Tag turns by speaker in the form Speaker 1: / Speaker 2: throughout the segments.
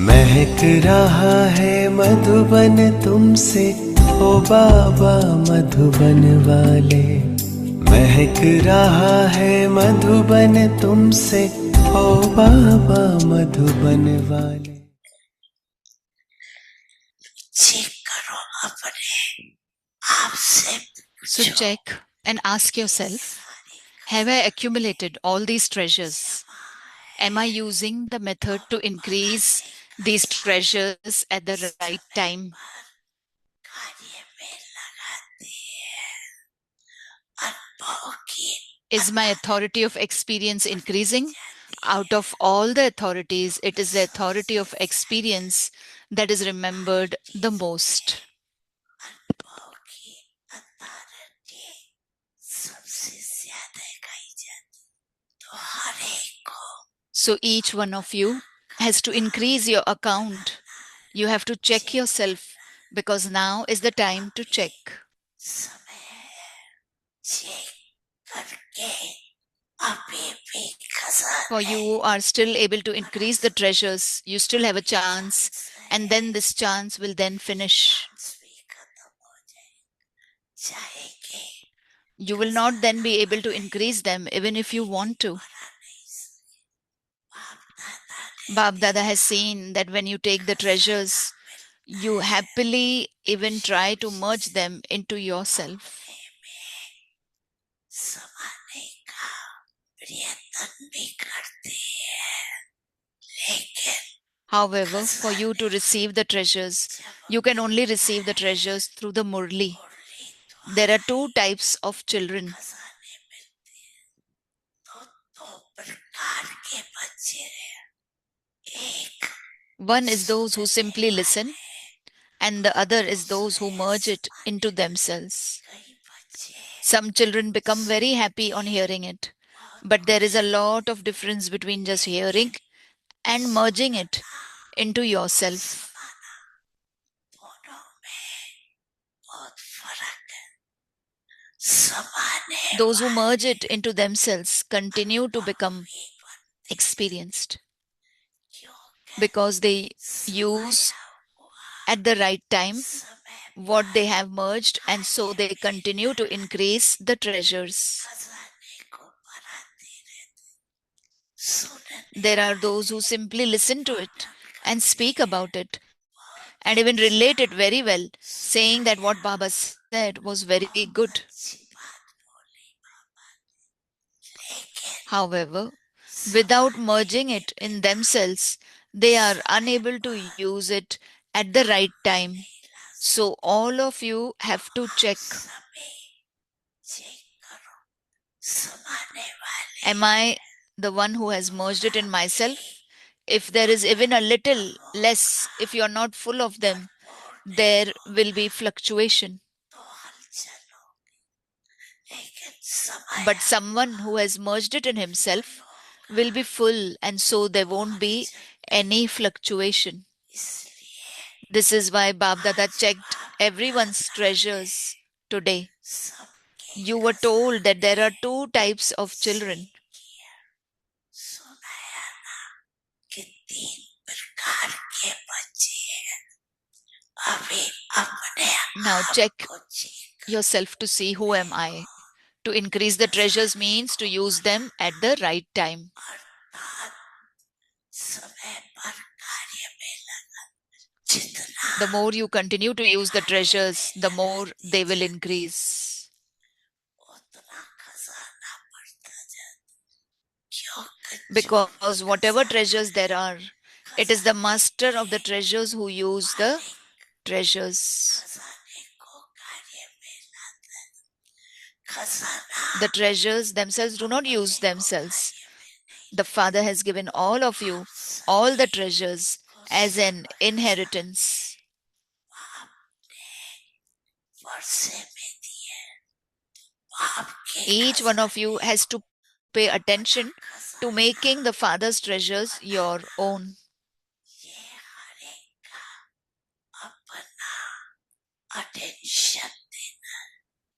Speaker 1: महक रहा है मधुबन तुमसे, ओ बाबा मधुबन वाले। महक रहा है मधुबन तुमसे, ओ बाबा मधुबन वाले।
Speaker 2: चेक करो अपने आप से
Speaker 3: So check and ask yourself, have I accumulated all these treasures? Am I using the method to increase these treasures at the right time?
Speaker 2: कार्य में लगाती है। अनुभव की
Speaker 3: Is my authority of experience increasing? Out of all the authorities, it is the authority of experience that is remembered the most.
Speaker 2: अनुभव की authority सबसे ज्यादा गाई जाती, तो हर एक को
Speaker 3: So each one of you has to increase your account. You have to check yourself because now is the time to check.
Speaker 2: समय है चेक करके अभी भी खजाने
Speaker 3: For you who are still able to increase the treasures, you still have a chance, and then this chance will then finish.
Speaker 2: भी खत्म हो जाएगी।
Speaker 3: You will not then be able to increase them even if you want to. Bab Dada has seen that when you take the treasures, you happily even try to merge them into yourself.
Speaker 2: समाने का प्रयत्न भी करते हैं, लेकिन
Speaker 3: However, for you to receive the treasures, you can only receive the treasures through the Murli. There are two types of children.
Speaker 2: खजाने मिलते हैं, तो दो प्रकार के बच्चे हैं। एक
Speaker 3: One is those who simply listen, and the other is those who merge it into themselves.
Speaker 2: कई बच्चे
Speaker 3: Some children become very happy on hearing it, but there is a lot of difference between just hearing and merging it into yourself.
Speaker 2: दोनों में बहुत फर्क है। समाने
Speaker 3: Those who merge it into themselves continue to become experienced because they use at the right time what they have merged, and so they continue to increase the treasures.
Speaker 2: खजाने को बढ़ाते रहते, सुनने
Speaker 3: There are those who simply listen to it and speak about it and even relate it very well, saying that what Baba said was very good.
Speaker 2: अच्छी बात बोली बाबा ने, लेकिन
Speaker 3: However, without merging it in themselves, they are unable to use it at the right time. So all of you have to check.
Speaker 2: सभी check करो, समाने वाले
Speaker 3: Am I the one who has merged it in myself? If there is even a little less, if you are not full of them, there will be fluctuation.
Speaker 2: तो हलचल होगी, लेकिन समय
Speaker 3: But someone who has merged it in himself will be full, and so there won't be any fluctuation.
Speaker 2: इसलिए
Speaker 3: This is why Bab Dada checked everyone's treasures today.
Speaker 2: सबके
Speaker 3: You were told that there are two types of children.
Speaker 2: सुनाया ना कि तीन प्रकार के बच्चे हैं। अभी अपने
Speaker 3: Now
Speaker 2: आप
Speaker 3: check
Speaker 2: को check
Speaker 3: yourself to see who am I. To increase the treasures means to use them at the right time.
Speaker 2: अर्थात समय पर कार्य में लगा, जितना
Speaker 3: The more you continue to use the treasures, the more they will increase.
Speaker 2: उतना खजाना बढ़ता जाता, क्योंकि
Speaker 3: Because whatever treasures there are, it is the master of the treasures who use the treasures.
Speaker 2: खजाने को कार्य में लाता है। खजाना
Speaker 3: The treasures themselves do not use themselves. The Father has given all of you all the treasures as an inheritance.
Speaker 2: वर्षे में दिए बाप के
Speaker 3: Each one of you has to pay attention to making the Father's treasures your own.
Speaker 2: ये हर एक का अपना attention देना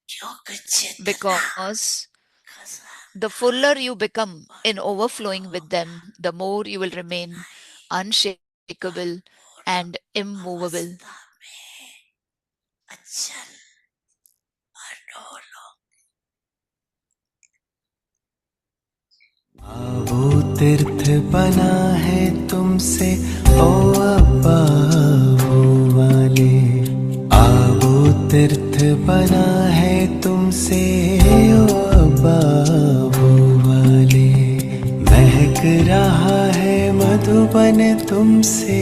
Speaker 2: क्योंकि जितना
Speaker 3: Because
Speaker 2: खजाना
Speaker 3: the fuller you become in overflowing with them, the more you will remain unshakable and immovable.
Speaker 2: अवस्था में अचल अडोलो
Speaker 1: वो तीर्थ बना है तुमसे ओ अब्बा वो वाले। वो तीर्थ बना है तुमसे ओ अब्बा वो वाले। महक रहा है मधुबन तुमसे।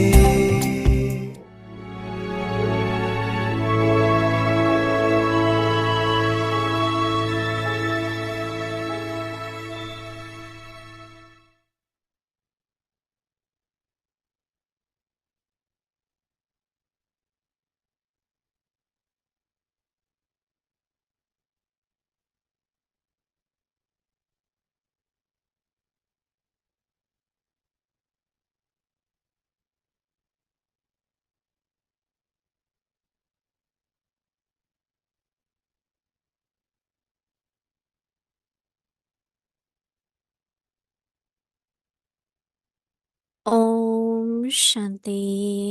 Speaker 4: ओम शांति।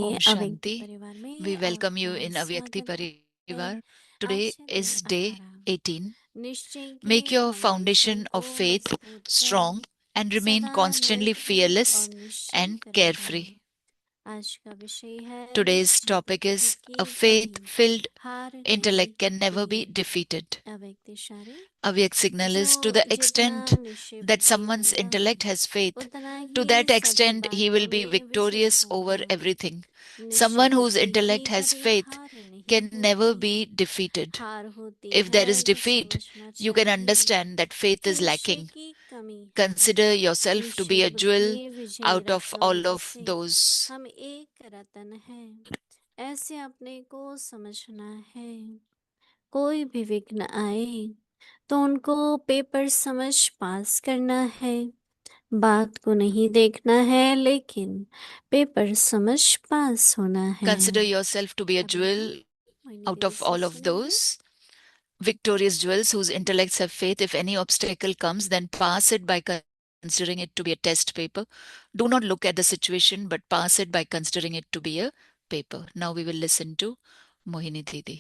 Speaker 3: Om
Speaker 4: अव्यक्ति
Speaker 3: Shanti.
Speaker 4: परिवार में
Speaker 3: We welcome you
Speaker 4: आपका
Speaker 3: in Avyakti
Speaker 4: स्वागत है।
Speaker 3: Parivar.
Speaker 4: आज
Speaker 3: Today
Speaker 4: है दिन
Speaker 3: is day
Speaker 4: 18।
Speaker 3: 18.
Speaker 4: निश्चय
Speaker 3: Make
Speaker 4: के
Speaker 3: your
Speaker 4: फाउंडेशन
Speaker 3: foundation
Speaker 4: को
Speaker 3: of faith
Speaker 4: मजबूत
Speaker 3: strong
Speaker 4: करें,
Speaker 3: and remain
Speaker 4: सदा
Speaker 3: constantly
Speaker 4: निर्भीक
Speaker 3: fearless
Speaker 4: और
Speaker 3: and
Speaker 4: निश्चिंत
Speaker 3: carefree.
Speaker 4: रहें। आज का विषय है
Speaker 3: Today's
Speaker 4: निश्चय
Speaker 3: topic
Speaker 4: बुद्धि
Speaker 3: is
Speaker 4: की
Speaker 3: a
Speaker 4: कमी
Speaker 3: faith filled
Speaker 4: हार नहीं
Speaker 3: intellect can never be
Speaker 4: होती।
Speaker 3: defeated.
Speaker 4: अव्यक्त इशारे
Speaker 3: Avyak signal is to
Speaker 4: जो
Speaker 3: the
Speaker 4: जितना
Speaker 3: extent
Speaker 4: निश्चय
Speaker 3: that
Speaker 4: बुद्धि
Speaker 3: someone's
Speaker 4: होगा
Speaker 3: intellect has faith,
Speaker 4: उतना
Speaker 3: to
Speaker 4: ही
Speaker 3: that
Speaker 4: सभी
Speaker 3: extent he
Speaker 4: बातों
Speaker 3: will be
Speaker 4: में विजयी
Speaker 3: victorious over
Speaker 4: होगा।
Speaker 3: everything.
Speaker 4: निश्चय
Speaker 3: Someone whose
Speaker 4: बुद्धि की
Speaker 3: intellect has
Speaker 4: कभी
Speaker 3: faith
Speaker 4: हार नहीं
Speaker 3: can never
Speaker 4: होती।
Speaker 3: be defeated.
Speaker 4: हार होती
Speaker 3: If there
Speaker 4: है
Speaker 3: is
Speaker 4: ये
Speaker 3: defeat,
Speaker 4: समझना
Speaker 3: you can
Speaker 4: चाहिए
Speaker 3: understand that faith
Speaker 4: कि
Speaker 3: is
Speaker 4: निश्चय
Speaker 3: lacking.
Speaker 4: की कमी है।
Speaker 3: Consider yourself to be
Speaker 4: निश्चय
Speaker 3: a jewel
Speaker 4: बुद्धि विजयी
Speaker 3: out of all
Speaker 4: रत्नों
Speaker 3: of
Speaker 4: से
Speaker 3: those.
Speaker 4: हम एक रत्न है, ऐसे अपने को समझना है। कोई भी विघ्न आए तो उनको पेपर समझ पास करना है। बात को नहीं देखना है लेकिन पेपर समझ पास होना है।
Speaker 3: Consider yourself to be a
Speaker 4: अभी हम
Speaker 3: jewel
Speaker 4: मोहिनी
Speaker 3: out
Speaker 4: दीदी
Speaker 3: of
Speaker 4: से
Speaker 3: all of
Speaker 4: सुनेंगे।
Speaker 3: those. Victorious jewels whose intellects have faith. If any obstacle comes, then pass it by considering it to be a test paper. Do not look at the situation, but pass it by considering it to be a paper. Now we will listen to Mohini Didi.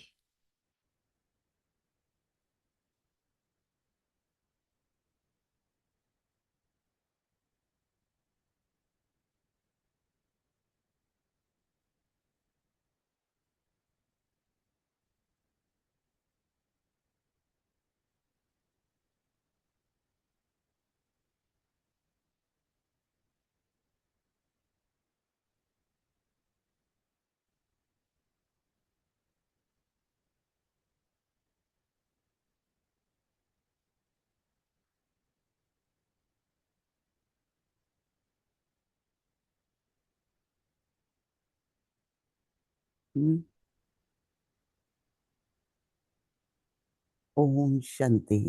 Speaker 5: Om Shanti.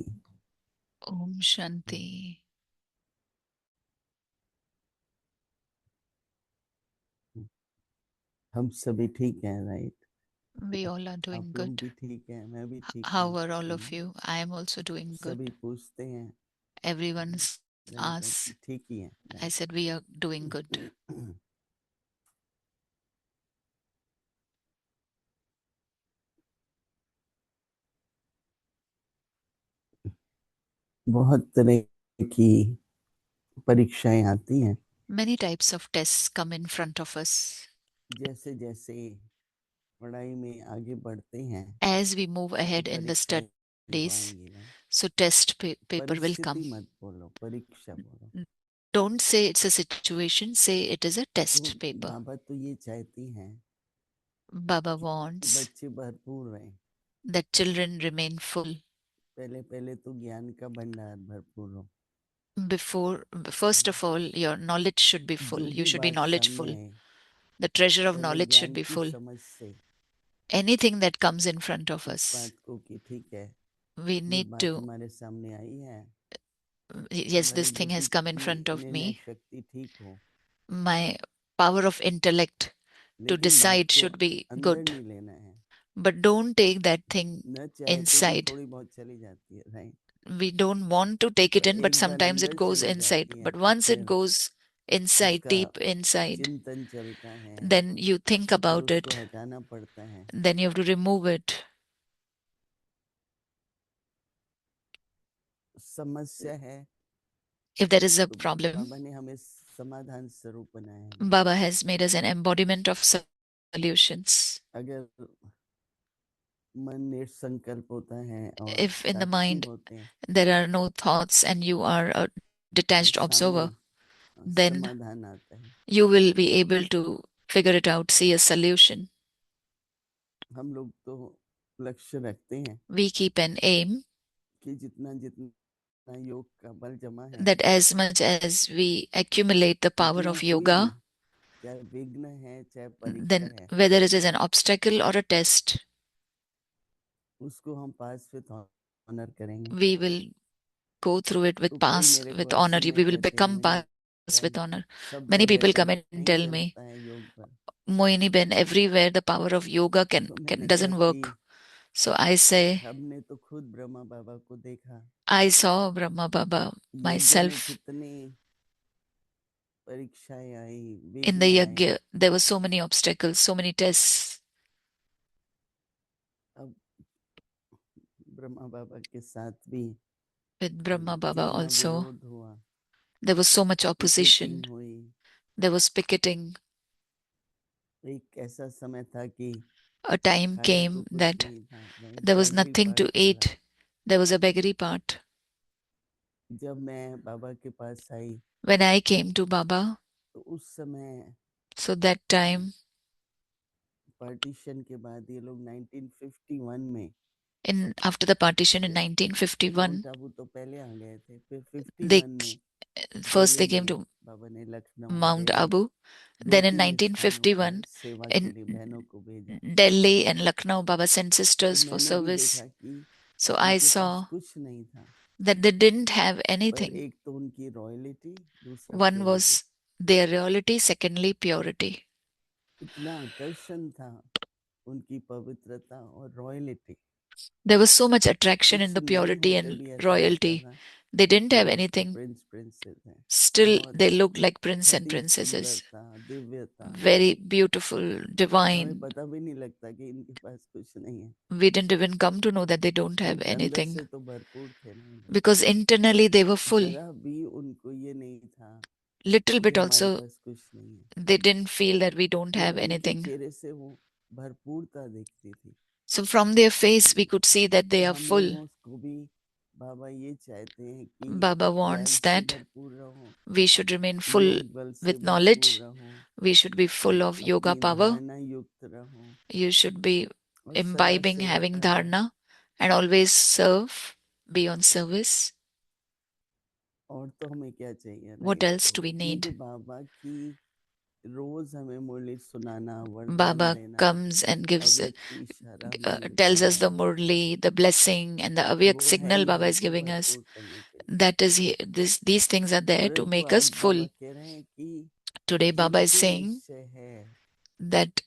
Speaker 3: Om Shanti.
Speaker 5: हम सभी ठीक हैं, right?
Speaker 3: We all are doing
Speaker 5: आप लोग
Speaker 3: good.
Speaker 5: भी ठीक हैं, मैं भी ठीक
Speaker 3: How
Speaker 5: हूँ।
Speaker 3: are all of you? I am also doing
Speaker 5: सभी
Speaker 3: good.
Speaker 5: पूछते हैं,
Speaker 3: Everyone
Speaker 5: मैंने कहा
Speaker 3: asks.
Speaker 5: ठीक ही है,
Speaker 3: I said we are doing good.
Speaker 5: बहुत तरह की परीक्षाएं आती हैं।
Speaker 3: Many types of tests come in front of us.
Speaker 5: जैसे जैसे पढ़ाई में आगे बढ़ते हैं,
Speaker 3: As we move
Speaker 5: तो
Speaker 3: ahead in the
Speaker 5: परीक्षाएं तो
Speaker 3: studies,
Speaker 5: आएंगी ना।
Speaker 3: so test paper will come.
Speaker 5: परिस्थिति मत बोलो, परीक्षा बोलो।
Speaker 3: Don't say it's a situation, say it is a
Speaker 5: तो
Speaker 3: test paper.
Speaker 5: बाबा तो ये चाहती हैं
Speaker 3: Baba
Speaker 5: कि
Speaker 3: wants
Speaker 5: बच्चे भरपूर रहें।
Speaker 3: that children remain full.
Speaker 5: पहले पहले तो ज्ञान का भंडार भरपूर हो,
Speaker 3: First of all, your knowledge should be full.
Speaker 5: जो
Speaker 3: You
Speaker 5: भी
Speaker 3: should be
Speaker 5: बात सामने
Speaker 3: knowledgeful.
Speaker 5: आए
Speaker 3: The treasure of
Speaker 5: पहले
Speaker 3: knowledge should
Speaker 5: ज्ञान
Speaker 3: be
Speaker 5: की
Speaker 3: full.
Speaker 5: समझ से
Speaker 3: Anything that comes in front of
Speaker 5: इस
Speaker 3: us,
Speaker 5: बात को कि ठीक है
Speaker 3: we
Speaker 5: ये
Speaker 3: need
Speaker 5: बात
Speaker 3: to,
Speaker 5: हमारे सामने आई है
Speaker 3: yes,
Speaker 5: हमारी
Speaker 3: this thing
Speaker 5: बुद्धि
Speaker 3: has come in
Speaker 5: की
Speaker 3: front of
Speaker 5: निर्णय
Speaker 3: me.
Speaker 5: शक्ति ठीक हो
Speaker 3: My power of intellect to
Speaker 5: लेकिन बात
Speaker 3: decide
Speaker 5: को
Speaker 3: should be
Speaker 5: अंदर
Speaker 3: good.
Speaker 5: नहीं लेना है
Speaker 3: But don't take that thing
Speaker 5: न चाहते भी
Speaker 3: inside.
Speaker 5: थोड़ी बहुत चली जाती है right
Speaker 3: We don't want to take it
Speaker 5: पर
Speaker 3: in, but
Speaker 5: एक बार
Speaker 3: sometimes it
Speaker 5: अंदर
Speaker 3: goes
Speaker 5: चली
Speaker 3: inside.
Speaker 5: जाती है
Speaker 3: But
Speaker 5: तो
Speaker 3: once it
Speaker 5: फिर
Speaker 3: goes inside,
Speaker 5: उसका
Speaker 3: deep inside,
Speaker 5: चिंतन चलता है
Speaker 3: then you think
Speaker 5: फिर
Speaker 3: about
Speaker 5: उसको
Speaker 3: it,
Speaker 5: हटाना पड़ता है
Speaker 3: then you have to remove it.
Speaker 5: समस्या है
Speaker 3: If there is a
Speaker 5: तो
Speaker 3: problem,
Speaker 5: बाबा ने हमें समाधान स्वरूप बनाया है
Speaker 3: Baba has made us an embodiment of solutions.
Speaker 5: अगर मन निसंकल्प होता है और
Speaker 3: If in the
Speaker 5: Sakshi
Speaker 3: mind
Speaker 5: होते हैं
Speaker 3: there are no thoughts and you are a
Speaker 5: तो
Speaker 3: detached
Speaker 5: सामने
Speaker 3: observer, then
Speaker 5: समाधान आता है
Speaker 3: you will be able to figure it out, see a solution.
Speaker 5: हम लोग तो लक्ष्य रखते हैं
Speaker 3: We keep an aim
Speaker 5: कि जितना जितना योग का बल जमा है
Speaker 3: that as much as we accumulate the power
Speaker 5: जितना
Speaker 3: of
Speaker 5: कोई भी
Speaker 3: yoga,
Speaker 5: चाहे विघ्न है चाहे परीक्षा
Speaker 3: then
Speaker 5: है
Speaker 3: whether it is an obstacle or a test,
Speaker 5: उसको हम पास विद ऑनर करेंगे
Speaker 3: we will go through it
Speaker 5: तो
Speaker 3: with
Speaker 5: कोई
Speaker 3: pass
Speaker 5: मेरे को
Speaker 3: with
Speaker 5: ऐसे
Speaker 3: honor.
Speaker 5: में
Speaker 3: We will
Speaker 5: कहते हैं
Speaker 3: become
Speaker 5: मोहिनी
Speaker 3: pass with
Speaker 5: बहन
Speaker 3: honor.
Speaker 5: सब
Speaker 3: Many
Speaker 5: जगह
Speaker 3: people
Speaker 5: तो
Speaker 3: come and
Speaker 5: नहीं
Speaker 3: tell me,
Speaker 5: चलता है योग पर
Speaker 3: Moini Ben, everywhere the power of yoga
Speaker 5: तो मैंने कहा
Speaker 3: doesn't work.
Speaker 5: कि
Speaker 3: So I say,
Speaker 5: हमने तो खुद ब्रह्मा बाबा को देखा
Speaker 3: I saw Brahma Baba
Speaker 5: यज्ञ में
Speaker 3: myself.
Speaker 5: कितनी परीक्षाएं आई
Speaker 3: In the
Speaker 5: विघ्न आए
Speaker 3: yajna, there were so many obstacles, so many tests.
Speaker 5: अब ब्रह्मा बाबा के साथ भी
Speaker 3: With Brahma Baba
Speaker 5: कितना
Speaker 3: also,
Speaker 5: विरोध हुआ
Speaker 3: there was so much
Speaker 5: picketing
Speaker 3: opposition.
Speaker 5: हुई
Speaker 3: There was picketing.
Speaker 5: एक ऐसा समय था कि
Speaker 3: A time
Speaker 5: खाने
Speaker 3: came
Speaker 5: को कुछ
Speaker 3: that
Speaker 5: नहीं था वहीं
Speaker 3: there was
Speaker 5: beggary
Speaker 3: nothing
Speaker 5: part
Speaker 3: to
Speaker 5: चला
Speaker 3: eat. There was a beggary part.
Speaker 5: जब मैं बाबा के पास आई
Speaker 3: When I came to Baba,
Speaker 5: तो उस समय
Speaker 3: so that time,
Speaker 5: पार्टीशन के बाद ये लोग 1951 में
Speaker 3: after the partition in 1951,
Speaker 5: mount Abu तो पहले आ गए थे फिर
Speaker 3: they
Speaker 5: 51 में
Speaker 3: first
Speaker 5: दिल्ली
Speaker 3: they came
Speaker 5: में
Speaker 3: to
Speaker 5: बाबा ने लखनऊ
Speaker 3: Mount
Speaker 5: दिल्ली
Speaker 3: Abu.
Speaker 5: दो
Speaker 3: Then in
Speaker 5: तीन स्थानों पर
Speaker 3: 1951,
Speaker 5: सेवा के
Speaker 3: in
Speaker 5: लिए बहनों को भेजा
Speaker 3: Delhi and Lucknow, Baba sent
Speaker 5: तो
Speaker 3: sisters for
Speaker 5: मैंने भी देखा
Speaker 3: service.
Speaker 5: कि
Speaker 3: So I
Speaker 5: उनके पास
Speaker 3: saw
Speaker 5: कुछ नहीं था
Speaker 3: that they didn't have
Speaker 5: पर
Speaker 3: anything.
Speaker 5: एक तो उनकी रॉयल्टी दूसरा
Speaker 3: One
Speaker 5: purity
Speaker 3: was their reality, secondly, purity.
Speaker 5: इतना आकर्षण था उनकी पवित्रता और royalty
Speaker 3: There was so much attraction in
Speaker 5: कुछ
Speaker 3: the
Speaker 5: नहीं
Speaker 3: purity
Speaker 5: होते
Speaker 3: and
Speaker 5: भी ऐसा लगता
Speaker 3: royalty.
Speaker 5: था
Speaker 3: They didn't
Speaker 5: कि
Speaker 3: have
Speaker 5: बस तो
Speaker 3: anything.
Speaker 5: प्रिंस प्रिंसेस हैं
Speaker 3: Still,
Speaker 5: बहुत
Speaker 3: they looked like prince
Speaker 5: बहुत
Speaker 3: and
Speaker 5: ही सुंदर
Speaker 3: princesses.
Speaker 5: था दिव्य था
Speaker 3: Very beautiful,
Speaker 5: हमें
Speaker 3: divine.
Speaker 5: पता भी नहीं लगता कि इनके पास कुछ नहीं है
Speaker 3: We didn't even come to know that they don't have
Speaker 5: क्योंकि अंदर
Speaker 3: anything.
Speaker 5: से तो भरपूर थे ना ये लोग।
Speaker 3: Because internally they were full.
Speaker 5: जरा भी उनको ये नहीं था
Speaker 3: Little
Speaker 5: कि
Speaker 3: bit
Speaker 5: हमारे
Speaker 3: also,
Speaker 5: पास कुछ नहीं है
Speaker 3: they didn't feel that we don't
Speaker 5: और
Speaker 3: have
Speaker 5: उनके
Speaker 3: anything.
Speaker 5: चेहरे से वो भरपूरता दिखती थी
Speaker 3: So from their face, we could see that they
Speaker 5: तो
Speaker 3: are
Speaker 5: हम
Speaker 3: full.
Speaker 5: लोगों को भी बाबा ये चाहते हैं कि
Speaker 3: Baba
Speaker 5: ज्ञान
Speaker 3: wants
Speaker 5: से
Speaker 3: that
Speaker 5: भरपूर रहो
Speaker 3: we should remain full
Speaker 5: योग बल से
Speaker 3: with
Speaker 5: भरपूर
Speaker 3: knowledge.
Speaker 5: रहो
Speaker 3: We should be full of yoga
Speaker 5: अपनी
Speaker 3: power.
Speaker 5: धारणा युक्त रहो
Speaker 3: You should be
Speaker 5: और सदा
Speaker 3: imbibing,
Speaker 5: सेवा
Speaker 3: having
Speaker 5: करो
Speaker 3: dharana, and always serve, be on service.
Speaker 5: और तो हमें क्या चाहिए
Speaker 3: What
Speaker 5: right
Speaker 3: else do we
Speaker 5: मुझे
Speaker 3: need?
Speaker 5: बाबा की रोज हमें मुरली सुनाना वरदान
Speaker 3: Baba
Speaker 5: देना
Speaker 3: comes and gives,
Speaker 5: अव्यक्त इशारा
Speaker 3: tells us
Speaker 5: मिलता
Speaker 3: the murli, the blessing, and the avyak
Speaker 5: वो है
Speaker 3: signal
Speaker 5: ही
Speaker 3: Baba is
Speaker 5: हमको
Speaker 3: giving us.
Speaker 5: भरपूर करने के लिए
Speaker 3: That is, these things are there to
Speaker 5: परंतु
Speaker 3: make
Speaker 5: आज
Speaker 3: us
Speaker 5: बाबा
Speaker 3: full.
Speaker 5: कह रहे हैं कि
Speaker 3: Today, Baba is
Speaker 5: जिनके
Speaker 3: saying
Speaker 5: निश्चय है
Speaker 3: that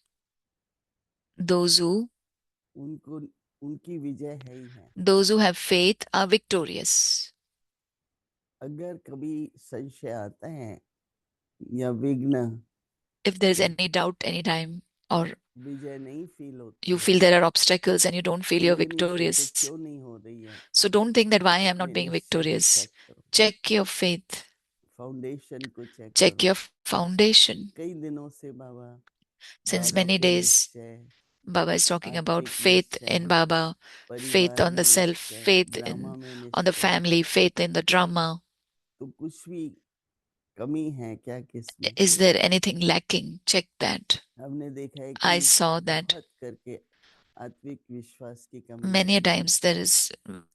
Speaker 3: those who
Speaker 5: उनको उनकी विजय है ही है
Speaker 3: those who have faith are victorious.
Speaker 5: अगर कभी संशय आता है या विघ्न
Speaker 3: If there is any doubt anytime, or
Speaker 5: विजय नहीं फील होती
Speaker 3: you
Speaker 5: है
Speaker 3: feel there are obstacles and you don't feel you're
Speaker 5: मेरे मुझसे तो
Speaker 3: victorious,
Speaker 5: क्यों नहीं हो रही है
Speaker 3: so don't think that why I am not
Speaker 5: अपने
Speaker 3: being
Speaker 5: निश्चय को
Speaker 3: victorious.
Speaker 5: चेक करो
Speaker 3: Check your faith.
Speaker 5: फाउंडेशन को चेक
Speaker 3: Check
Speaker 5: करो
Speaker 3: your foundation.
Speaker 5: कई दिनों से बाबा
Speaker 3: Since
Speaker 5: बाबा
Speaker 3: many
Speaker 5: पे
Speaker 3: days,
Speaker 5: निश्चय
Speaker 3: Baba is talking about
Speaker 5: आर्थिक
Speaker 3: faith
Speaker 5: निश्चय
Speaker 3: in Baba, faith
Speaker 5: परिवार
Speaker 3: on
Speaker 5: में
Speaker 3: the self,
Speaker 5: निश्चय
Speaker 3: faith
Speaker 5: ड्रामा में
Speaker 3: on the
Speaker 5: निश्चय
Speaker 3: family, faith in the drama.
Speaker 5: तो कुछ भी कमी है क्या किसमें
Speaker 3: Is there anything lacking? Check that.
Speaker 5: हमने देखा है
Speaker 3: I
Speaker 5: कि
Speaker 3: saw that
Speaker 5: बहुत करके आत्मिक विश्वास की कमी
Speaker 3: Many a
Speaker 5: होती है,
Speaker 3: times there is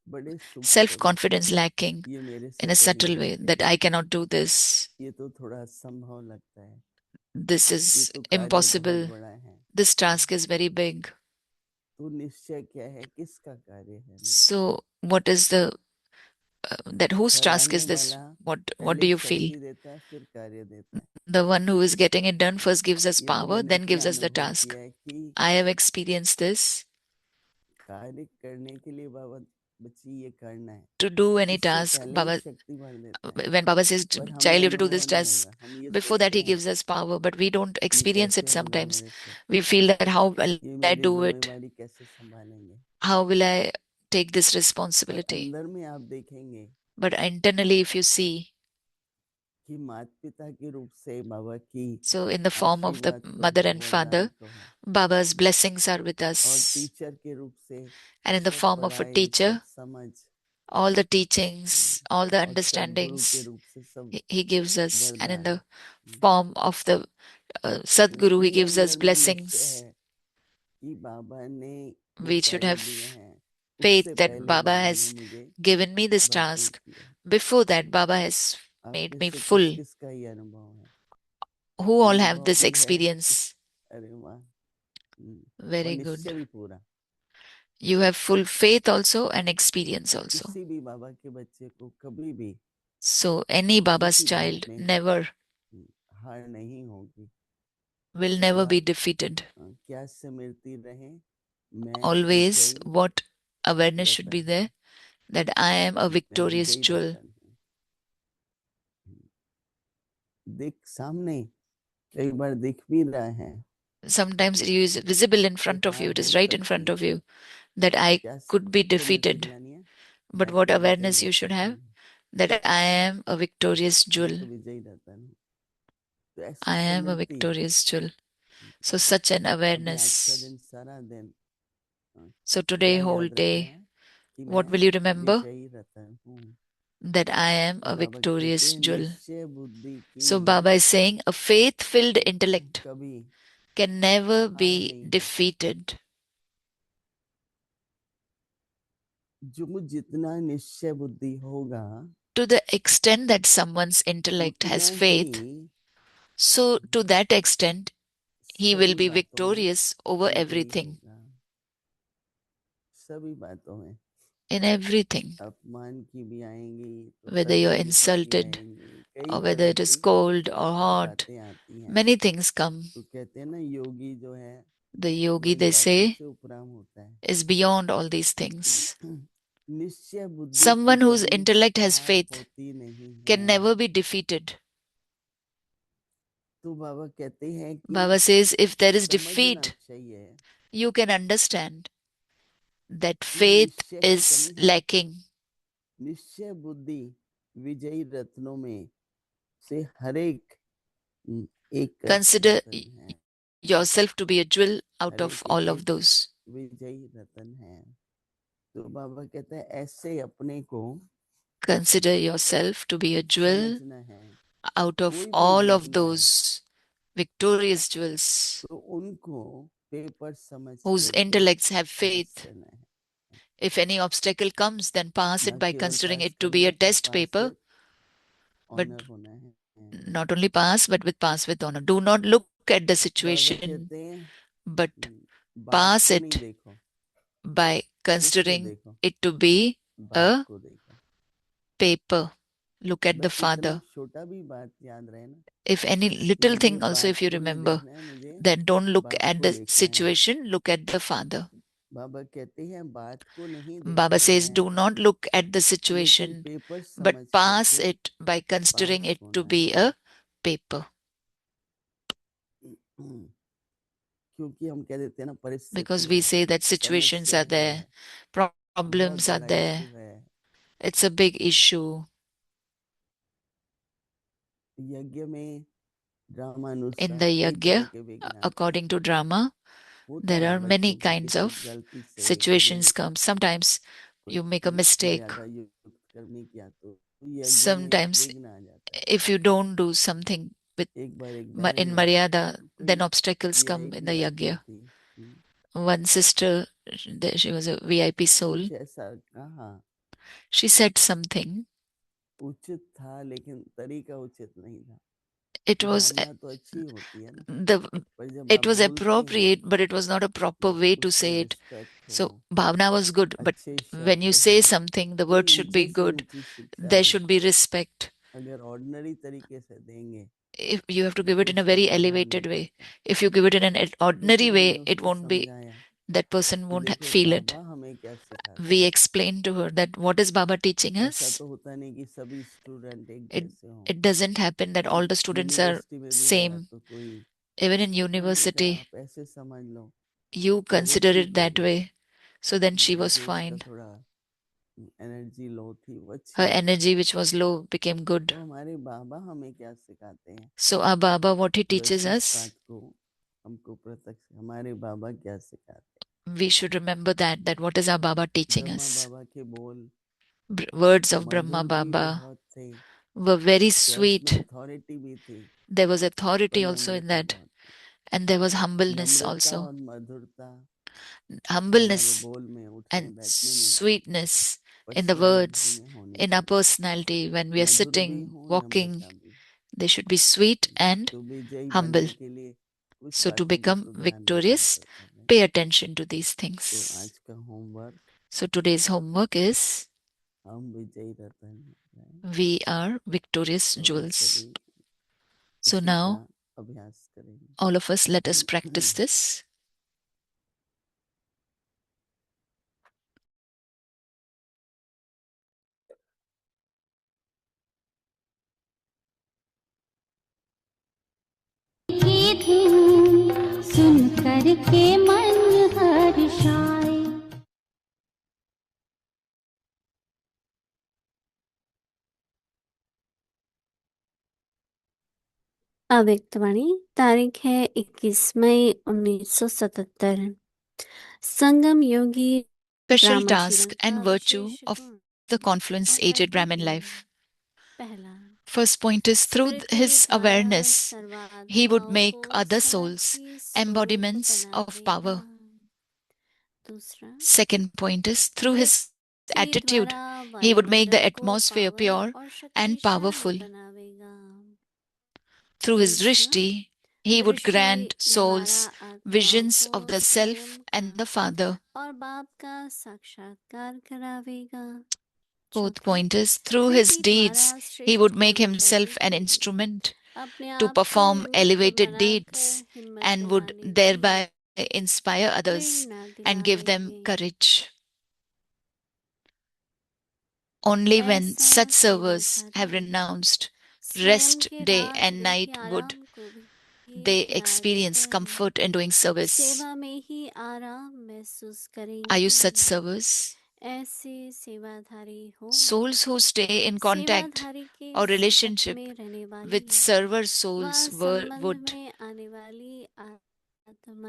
Speaker 5: बड़े सूक्ष्म रूप
Speaker 3: self-confidence lacking
Speaker 5: ये मेरे से
Speaker 3: in a
Speaker 5: तो
Speaker 3: subtle
Speaker 5: नहीं
Speaker 3: way
Speaker 5: हो
Speaker 3: that
Speaker 5: पाएगा,
Speaker 3: I cannot do this.
Speaker 5: ये तो थोड़ा असंभव लगता है,
Speaker 3: This
Speaker 5: ये
Speaker 3: is
Speaker 5: तो कार्य बहुत
Speaker 3: impossible.
Speaker 5: बड़ा है।
Speaker 3: This task is very big.
Speaker 5: तो निश्चय क्या है, किसका कार्य है?
Speaker 3: So what is the that whose task
Speaker 5: कराने
Speaker 3: is this?
Speaker 5: वाला
Speaker 3: What do
Speaker 5: पहले
Speaker 3: you feel?
Speaker 5: शक्ति देता है, फिर कार्य देता है।
Speaker 3: The one who is getting it done first gives us
Speaker 5: ये तो
Speaker 3: power,
Speaker 5: मैंने
Speaker 3: then
Speaker 5: अपना
Speaker 3: gives us the
Speaker 5: अनुभव
Speaker 3: task.
Speaker 5: किया है कि
Speaker 3: I have experienced this.
Speaker 5: कार्य करने के लिए बाबा बच्ची ये करना है,
Speaker 3: To do any
Speaker 5: इससे
Speaker 3: task,
Speaker 5: पहले ही
Speaker 3: Baba,
Speaker 5: शक्ति भर देता है,
Speaker 3: when Baba says,
Speaker 5: पर हमें
Speaker 3: child, you have to do
Speaker 5: अनुभव
Speaker 3: this
Speaker 5: नहीं
Speaker 3: task,
Speaker 5: होगा। हम ये
Speaker 3: before that
Speaker 5: सोचते
Speaker 3: he
Speaker 5: हैं
Speaker 3: gives us power, but we don't
Speaker 5: ये
Speaker 3: experience it
Speaker 5: कैसे होगा
Speaker 3: sometimes.
Speaker 5: मेरे से,
Speaker 3: We feel that how will
Speaker 5: ये
Speaker 3: I
Speaker 5: मेरी
Speaker 3: do it?
Speaker 5: जिम्मेवारी कैसे संभालेंगे।
Speaker 3: How will I take this
Speaker 5: पर
Speaker 3: responsibility?
Speaker 5: अंदर में आप देखेंगे
Speaker 3: But internally, if you see,
Speaker 5: कि माता पिता के रूप से बाबा की
Speaker 3: so in the form of the
Speaker 5: आशीर्वाद तो
Speaker 3: mother
Speaker 5: है,
Speaker 3: and
Speaker 5: वरदान
Speaker 3: father,
Speaker 5: तो है,
Speaker 3: Baba's blessings are with
Speaker 5: और
Speaker 3: us.
Speaker 5: टीचर के रूप से
Speaker 3: And in the
Speaker 5: सब
Speaker 3: form of a
Speaker 5: पढ़ाई,
Speaker 3: teacher,
Speaker 5: सब समझ,
Speaker 3: all the teachings, all the
Speaker 5: और सद्गुरु के
Speaker 3: understandings
Speaker 5: रूप से सब
Speaker 3: he gives us. And in
Speaker 5: वरदान।
Speaker 3: the form of the Sadguru, he
Speaker 5: अपने
Speaker 3: gives us
Speaker 5: अंदर में निश्चय
Speaker 3: blessings.
Speaker 5: है कि बाबा ने ये
Speaker 3: We should
Speaker 5: कार्य
Speaker 3: have
Speaker 5: दिए हैं,
Speaker 3: faith
Speaker 5: उससे
Speaker 3: that
Speaker 5: पहले
Speaker 3: Baba
Speaker 5: बाबा ने
Speaker 3: has
Speaker 5: मुझे
Speaker 3: given me this
Speaker 5: भरपूर
Speaker 3: task.
Speaker 5: किया है।
Speaker 3: Before that, Baba has
Speaker 5: आप
Speaker 3: made
Speaker 5: में
Speaker 3: me
Speaker 5: से
Speaker 3: full.
Speaker 5: किसका ये अनुभव है?
Speaker 3: Who all have
Speaker 5: अनुभव
Speaker 3: this
Speaker 5: भी है,
Speaker 3: experience?
Speaker 5: अरे वाह, और
Speaker 3: Very
Speaker 5: निश्चय
Speaker 3: good.
Speaker 5: भी पूरा।
Speaker 3: You have full faith also and experience
Speaker 5: तो
Speaker 3: also.
Speaker 5: किसी भी बाबा के बच्चे को कभी भी
Speaker 3: So any Baba's
Speaker 5: किसी बात
Speaker 3: child
Speaker 5: में
Speaker 3: never
Speaker 5: हार नहीं होगी।
Speaker 3: will never
Speaker 5: Baba
Speaker 3: be defeated.
Speaker 5: क्या स्मृति रहे, मैं
Speaker 3: Always
Speaker 5: विजयी
Speaker 3: what awareness should be
Speaker 5: Ratan
Speaker 3: there,
Speaker 5: हूँ,
Speaker 3: that I am a
Speaker 5: मैं
Speaker 3: victorious
Speaker 5: विजयी
Speaker 3: jewel.
Speaker 5: रतन हूँ। देख सामने कई बार दिख भी रहा है,
Speaker 3: Sometimes it is visible in
Speaker 5: कि
Speaker 3: front of you,
Speaker 5: हार
Speaker 3: it is
Speaker 5: हो
Speaker 3: right in
Speaker 5: सकती
Speaker 3: front
Speaker 5: है।
Speaker 3: of you, that I
Speaker 5: क्या
Speaker 3: could be
Speaker 5: स्मृति
Speaker 3: defeated.
Speaker 5: लानी है?
Speaker 3: But
Speaker 5: मैं
Speaker 3: what
Speaker 5: तो विजयी
Speaker 3: awareness you should
Speaker 5: Ratan
Speaker 3: have,
Speaker 5: हूँ,
Speaker 3: that I am a victorious
Speaker 5: मैं
Speaker 3: jewel.
Speaker 5: तो विजयी रतन हूँ। तो ऐसी
Speaker 3: I am a
Speaker 5: Smriti,
Speaker 3: victorious jewel. So such an
Speaker 5: अभी आज का
Speaker 3: awareness.
Speaker 5: दिन सारा दिन
Speaker 3: So
Speaker 5: क्या
Speaker 3: today, whole
Speaker 5: याद रखना
Speaker 3: day,
Speaker 5: है कि
Speaker 3: what
Speaker 5: मैं
Speaker 3: will you remember?
Speaker 5: विजयी रतन हूँ।
Speaker 3: That I am
Speaker 5: तो
Speaker 3: a
Speaker 5: बाबा कहते
Speaker 3: victorious
Speaker 5: हैं
Speaker 3: jewel.
Speaker 5: निश्चय बुद्धि
Speaker 3: So
Speaker 5: की
Speaker 3: Baba is saying a faith-filled intellect
Speaker 5: कभी
Speaker 3: can never
Speaker 5: हार
Speaker 3: be
Speaker 5: नहीं होती।
Speaker 3: defeated.
Speaker 5: जो जितना निश्चय बुद्धि होगा,
Speaker 3: To the extent that someone's intellect
Speaker 5: उतना
Speaker 3: has
Speaker 5: he
Speaker 3: faith, so to that extent, he will
Speaker 5: सभी
Speaker 3: be
Speaker 5: बातों में
Speaker 3: victorious over
Speaker 5: विजयी
Speaker 3: everything.
Speaker 5: होगा। सभी बातों में
Speaker 3: In everything,
Speaker 5: अपमान की भी आएंगी, तो
Speaker 3: whether you're
Speaker 5: तकलीफ की
Speaker 3: insulted
Speaker 5: आएंगी, कई
Speaker 3: or whether
Speaker 5: तरह
Speaker 3: it is
Speaker 5: की
Speaker 3: cold or hot,
Speaker 5: बातें आती हैं।
Speaker 3: many things come.
Speaker 5: तो कहते हैं ना योगी जो है
Speaker 3: The yogi,
Speaker 5: इन
Speaker 3: they
Speaker 5: बातों
Speaker 3: say,
Speaker 5: से उपराम होता है।
Speaker 3: is beyond all these things.
Speaker 5: निश्चय बुद्धि की
Speaker 3: Someone whose
Speaker 5: कभी
Speaker 3: intellect has
Speaker 5: हार
Speaker 3: faith
Speaker 5: होती नहीं
Speaker 3: can
Speaker 5: है।
Speaker 3: never be defeated.
Speaker 5: तो बाबा कहते हैं कि
Speaker 3: Baba says, if there is
Speaker 5: समझना
Speaker 3: defeat,
Speaker 5: चाहिए
Speaker 3: you can understand that
Speaker 5: कि
Speaker 3: faith
Speaker 5: निश्चय की
Speaker 3: is
Speaker 5: कमी है।
Speaker 3: lacking.
Speaker 5: निश्चय बुद्धि विजयी रत्नों में से हर एक
Speaker 3: Consider
Speaker 5: रत्न है,
Speaker 3: yourself to be a jewel out
Speaker 5: her
Speaker 3: of
Speaker 5: एक
Speaker 3: all
Speaker 5: एक
Speaker 3: of those.
Speaker 5: विजयी रतन है। तो बाबा कहते हैं ऐसे अपने को
Speaker 3: Consider yourself to be a jewel
Speaker 5: समझना है।
Speaker 3: out of
Speaker 5: कोई भी
Speaker 3: all of
Speaker 5: बनना है
Speaker 3: those victorious jewels
Speaker 5: तो उनको पेपर समझ
Speaker 3: whose
Speaker 5: करके
Speaker 3: intellects have
Speaker 5: पास
Speaker 3: faith.
Speaker 5: करना है।
Speaker 3: If any obstacle comes, then pass
Speaker 5: न
Speaker 3: it by
Speaker 5: केवल
Speaker 3: considering
Speaker 5: पास
Speaker 3: it to
Speaker 5: करना
Speaker 3: be
Speaker 5: है,
Speaker 3: a
Speaker 5: पर
Speaker 3: test
Speaker 5: pass
Speaker 3: paper,
Speaker 5: with
Speaker 3: but
Speaker 5: honour होना है।
Speaker 3: not only pass, but with pass with honor. Do not look at the
Speaker 5: Baba
Speaker 3: situation,
Speaker 5: कहते हैं
Speaker 3: but
Speaker 5: बात
Speaker 3: pass
Speaker 5: को नहीं
Speaker 3: it
Speaker 5: देखो,
Speaker 3: by
Speaker 5: किसको
Speaker 3: considering
Speaker 5: देखो,
Speaker 3: it to be
Speaker 5: बात
Speaker 3: a
Speaker 5: को देखो।
Speaker 3: paper. Look at the
Speaker 5: बस इतना
Speaker 3: Father.
Speaker 5: छोटा भी बात याद रहे ना
Speaker 3: If any
Speaker 5: कि
Speaker 3: little
Speaker 5: मुझे
Speaker 3: thing also,
Speaker 5: बात
Speaker 3: if you
Speaker 5: को नहीं
Speaker 3: remember,
Speaker 5: देखना है, मुझे
Speaker 3: then don't look
Speaker 5: बात
Speaker 3: at
Speaker 5: को
Speaker 3: the
Speaker 5: देखना है।
Speaker 3: situation, look at the Father.
Speaker 5: बाबा कहते हैं बात को नहीं
Speaker 3: Baba
Speaker 5: देखना
Speaker 3: says,
Speaker 5: है,
Speaker 3: do not look at the
Speaker 5: लेकिन
Speaker 3: situation,
Speaker 5: पेपर
Speaker 3: but
Speaker 5: समझ
Speaker 3: pass
Speaker 5: करके
Speaker 3: it by considering
Speaker 5: pass
Speaker 3: it to
Speaker 5: होना
Speaker 3: be
Speaker 5: है।
Speaker 3: a paper.
Speaker 5: क्योंकि हम कह देते हैं ना परिस्थिति
Speaker 3: Because we
Speaker 5: है,
Speaker 3: say that situations
Speaker 5: समस्या
Speaker 3: are there,
Speaker 5: है, बहुत
Speaker 3: problems are
Speaker 5: बड़ा
Speaker 3: there,
Speaker 5: इशू है।
Speaker 3: it's a big issue.
Speaker 5: यज्ञ में
Speaker 3: In
Speaker 5: ड्रामानुसार
Speaker 3: the
Speaker 5: कई तरह
Speaker 3: yajna,
Speaker 5: के विघ्न आते हैं।
Speaker 3: according to drama,
Speaker 5: होता
Speaker 3: there
Speaker 5: है
Speaker 3: are many
Speaker 5: बच्चों को
Speaker 3: kinds
Speaker 5: किसी
Speaker 3: of
Speaker 5: गलती से कभी
Speaker 3: situations come. Sometimes you make a
Speaker 5: कोई
Speaker 3: mistake.
Speaker 5: मर्यादा युक्त कर्म किया तो यज्ञ में
Speaker 3: Sometimes
Speaker 5: विघ्न आ जाता है।
Speaker 3: if you don't do something with
Speaker 5: एक बार एक बहन
Speaker 3: in
Speaker 5: ने
Speaker 3: Maryada,
Speaker 5: कोई
Speaker 3: then obstacles
Speaker 5: किया
Speaker 3: come
Speaker 5: एक
Speaker 3: in the
Speaker 5: लड़की
Speaker 3: yajna.
Speaker 5: थी,
Speaker 3: one sister, she was a VIP soul.
Speaker 5: कुछ ऐसा कहा,
Speaker 3: She said something.
Speaker 5: उचित था लेकिन तरीका उचित नहीं था।
Speaker 3: It was
Speaker 5: भावना तो अच्छी होती है ना, पर जब
Speaker 3: it
Speaker 5: आप
Speaker 3: was
Speaker 5: बोलते हैं
Speaker 3: appropriate, but it was not a proper
Speaker 5: तो
Speaker 3: way to
Speaker 5: कुछ
Speaker 3: say it.
Speaker 5: रिस्पेक्ट
Speaker 3: So
Speaker 5: हो,
Speaker 3: bhavna was good, but
Speaker 5: अच्छे
Speaker 3: when you
Speaker 5: शब्द
Speaker 3: say
Speaker 5: हो,
Speaker 3: something, the
Speaker 5: कोई
Speaker 3: word should be
Speaker 5: ऊंचे से
Speaker 3: good.
Speaker 5: ऊंची शिक्षा
Speaker 3: There
Speaker 5: हो,
Speaker 3: should be respect.
Speaker 5: अगर ऑर्डिनरी तरीके से देंगे
Speaker 3: If you have to
Speaker 5: तो
Speaker 3: give it in a
Speaker 5: उसका
Speaker 3: very
Speaker 5: प्रभाव
Speaker 3: elevated
Speaker 5: नहीं
Speaker 3: way.
Speaker 5: पड़ता।
Speaker 3: If you give it in an ordinary
Speaker 5: इसलिए मैंने
Speaker 3: way, it
Speaker 5: उसको
Speaker 3: won't be,
Speaker 5: समझाया
Speaker 3: that person
Speaker 5: कि
Speaker 3: won't
Speaker 5: देखो
Speaker 3: feel it.
Speaker 5: बाबा हमें क्या सिखाते
Speaker 3: We
Speaker 5: हैं।
Speaker 3: explained to her that what is Baba teaching
Speaker 5: ऐसा
Speaker 3: us?
Speaker 5: तो होता नहीं कि सभी स्टूडेंट एक
Speaker 3: It
Speaker 5: जैसे हों।
Speaker 3: it doesn't happen that all the students are
Speaker 5: university में भी
Speaker 3: same.
Speaker 5: गया तो कोई
Speaker 3: Even in
Speaker 5: कहता बेटा
Speaker 3: university,
Speaker 5: आप ऐसे समझ लो
Speaker 3: you
Speaker 5: तो वो
Speaker 3: consider
Speaker 5: ठीक
Speaker 3: it
Speaker 5: हो
Speaker 3: that
Speaker 5: गई।
Speaker 3: way. So then she was
Speaker 5: जो उसका
Speaker 3: fine.
Speaker 5: थोड़ा एनर्जी लो थी वो अच्छी
Speaker 3: Her
Speaker 5: हो गई।
Speaker 3: energy, which was low, became good.
Speaker 5: तो हमारे बाबा हमें क्या सिखाते हैं,
Speaker 3: So our Baba, what he teaches
Speaker 5: बस इस
Speaker 3: us,
Speaker 5: बात को हमको प्रत्यक्ष हमारे बाबा क्या सिखाते हैं।
Speaker 3: we should remember that what is our Baba teaching
Speaker 5: Brahma
Speaker 3: us.
Speaker 5: बाबा के बोल
Speaker 3: Words of Brahma
Speaker 5: मधुर भी
Speaker 3: Baba
Speaker 5: बहुत थे,
Speaker 3: were very
Speaker 5: क्या उसमें
Speaker 3: sweet.
Speaker 5: अथॉरिटी भी थी,
Speaker 3: There was
Speaker 5: पर
Speaker 3: authority also in
Speaker 5: Namrata
Speaker 3: that,
Speaker 5: बहुत थी।
Speaker 3: and there was humbleness
Speaker 5: Namrata
Speaker 3: also.
Speaker 5: और मधुरता हमारे
Speaker 3: Humbleness
Speaker 5: बोल में उठने
Speaker 3: and
Speaker 5: बैठने में
Speaker 3: sweetness in the
Speaker 5: personality
Speaker 3: words,
Speaker 5: में होनी
Speaker 3: in our
Speaker 5: चाहिए।
Speaker 3: personality, when we are
Speaker 5: मधुर भी
Speaker 3: sitting,
Speaker 5: हो
Speaker 3: walking,
Speaker 5: नम्रता भी।
Speaker 3: they should be sweet and
Speaker 5: तो विजयी
Speaker 3: humble.
Speaker 5: बनने के लिए कुछ
Speaker 3: So to
Speaker 5: बातों को
Speaker 3: become
Speaker 5: सुधारने की
Speaker 3: victorious,
Speaker 5: आवश्यकता है।
Speaker 3: pay attention to these
Speaker 5: तो
Speaker 3: things.
Speaker 5: आज का homework
Speaker 3: So today's homework is
Speaker 5: हम विजयी रतन हैं
Speaker 3: we are victorious
Speaker 5: और
Speaker 3: jewels.
Speaker 5: सभी
Speaker 3: So
Speaker 5: इसी
Speaker 3: now
Speaker 5: का अभ्यास करेंगे।
Speaker 3: all of us, let us practice this.
Speaker 6: की धूम सुन कर के मन हर्षाए।
Speaker 4: अव्यक्तवाणी तारीख है 21 मई 1977। संगम योगी
Speaker 3: Special
Speaker 4: ब्रह्मजीवन
Speaker 3: task
Speaker 4: का
Speaker 3: and virtue
Speaker 4: विशेष
Speaker 3: of
Speaker 4: गुण
Speaker 3: the Confluence
Speaker 4: और
Speaker 3: Aged
Speaker 4: करते
Speaker 3: Brahmin
Speaker 4: हैं।
Speaker 3: life.
Speaker 4: पहला,
Speaker 3: First point is through
Speaker 4: प्रकृति
Speaker 3: his
Speaker 4: द्वारा
Speaker 3: awareness, he would
Speaker 4: सर्वात्माओं
Speaker 3: make
Speaker 4: को
Speaker 3: other
Speaker 4: स्वयं
Speaker 3: souls
Speaker 4: ही स्वरूप
Speaker 3: embodiments of
Speaker 4: बनावेगा।
Speaker 3: power.
Speaker 4: दूसरा,
Speaker 3: Second point is through his
Speaker 4: प्रकृति
Speaker 3: attitude,
Speaker 4: द्वारा
Speaker 3: he would make the
Speaker 4: वायुमंडल को
Speaker 3: atmosphere
Speaker 4: पावन
Speaker 3: pure
Speaker 4: और
Speaker 3: and
Speaker 4: शक्तिशाली
Speaker 3: powerful.
Speaker 4: बनावेगा।
Speaker 3: Through his
Speaker 4: तीसरा,
Speaker 3: drishti, he would
Speaker 4: दृष्टि
Speaker 3: grant souls
Speaker 4: द्वारा आत्माओं
Speaker 3: visions
Speaker 4: को
Speaker 3: of the
Speaker 4: स्वयं
Speaker 3: self
Speaker 4: का
Speaker 3: and the Father.
Speaker 4: और बाप का साक्षात्कार करावेगा।
Speaker 3: Fourth
Speaker 4: चौथा,
Speaker 3: point is through his
Speaker 4: कृति द्वारा
Speaker 3: deeds, he
Speaker 4: श्रेष्ठ
Speaker 3: would make
Speaker 4: कर्म
Speaker 3: himself
Speaker 4: करने
Speaker 3: an
Speaker 4: के लिए
Speaker 3: instrument
Speaker 4: अपने
Speaker 3: to
Speaker 4: आप को
Speaker 3: perform
Speaker 4: निमित्त
Speaker 3: elevated
Speaker 4: बनाकर
Speaker 3: deeds
Speaker 4: हिम्मत
Speaker 3: and would
Speaker 4: दिलाने की
Speaker 3: thereby inspire others
Speaker 4: Prerna
Speaker 3: and give them
Speaker 4: दिलावेंगे।
Speaker 3: courage. Only when
Speaker 4: ऐसा
Speaker 3: such servers have
Speaker 4: सेवाधारी
Speaker 3: renounced
Speaker 4: स्वयं
Speaker 3: rest
Speaker 4: के
Speaker 3: day
Speaker 4: रात
Speaker 3: and
Speaker 4: दिन के
Speaker 3: night would
Speaker 4: आराम को भी
Speaker 3: they
Speaker 4: त्याग
Speaker 3: experience
Speaker 4: कर
Speaker 3: comfort in doing service.
Speaker 4: सेवा में ही आराम महसूस
Speaker 3: Are you
Speaker 4: करेंगे।
Speaker 3: such servers?
Speaker 4: ऐसे सेवाधारी हो।
Speaker 3: Souls who stay in contact
Speaker 4: सेवाधारी के
Speaker 3: or
Speaker 4: संपर्क
Speaker 3: relationship
Speaker 4: में रहने वाली
Speaker 3: with server
Speaker 4: व
Speaker 3: souls
Speaker 4: संबंध
Speaker 3: would,
Speaker 4: में आने वाली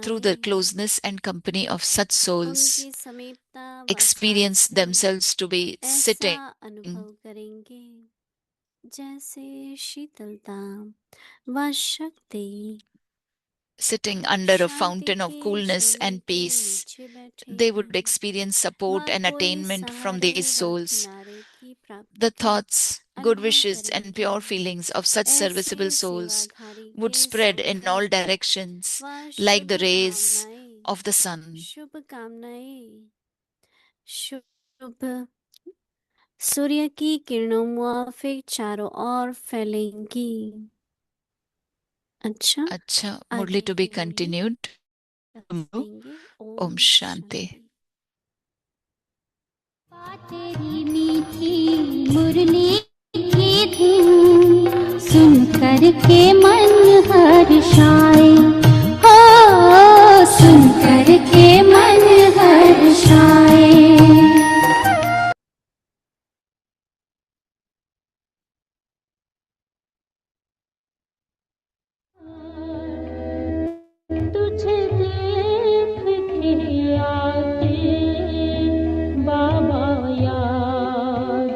Speaker 3: through the
Speaker 4: आत्माएं
Speaker 3: closeness and company of such souls,
Speaker 4: उनकी समीपता व साथ
Speaker 3: experience
Speaker 4: से
Speaker 3: themselves to be
Speaker 4: ऐसा
Speaker 3: sitting
Speaker 4: अनुभव करेंगे जैसे शीतलता व शक्ति
Speaker 3: under a
Speaker 4: Shanti
Speaker 3: fountain of
Speaker 4: के
Speaker 3: coolness
Speaker 4: झरने
Speaker 3: and
Speaker 4: के
Speaker 3: peace.
Speaker 4: नीचे बैठे
Speaker 3: They would
Speaker 4: हैं
Speaker 3: experience
Speaker 4: व
Speaker 3: support and
Speaker 4: कोई
Speaker 3: attainment from
Speaker 4: सहारे
Speaker 3: these
Speaker 4: व
Speaker 3: souls.
Speaker 4: किनारे की प्राप्ति
Speaker 3: The
Speaker 4: का
Speaker 3: thoughts, good
Speaker 4: अनुभव
Speaker 3: wishes, and
Speaker 4: करेंगे।
Speaker 3: pure feelings of such serviceable
Speaker 4: ऐसे
Speaker 3: souls
Speaker 4: सेवाधारी
Speaker 3: would
Speaker 4: के
Speaker 3: spread in all
Speaker 4: संकल्प
Speaker 3: directions
Speaker 4: व
Speaker 3: like
Speaker 4: शुभ
Speaker 3: the rays
Speaker 4: भावनाएं
Speaker 3: of the sun.
Speaker 4: शुभ कामनाएं शुभ सूर्य की किरणों मुआफिक चारों ओर फैलेंगी। अच्छा,
Speaker 3: अच्छा,
Speaker 4: आगे
Speaker 3: Murli to be
Speaker 4: की मुरली
Speaker 3: continued. Tomorrow.
Speaker 4: देंगे।
Speaker 3: Om Shanti.
Speaker 6: तेरी मीठी मुरली की धूम सुन कर के मन हर्षाए। हो सुन कर के मन हर्षाए। तुझे देख के आते बाबा यार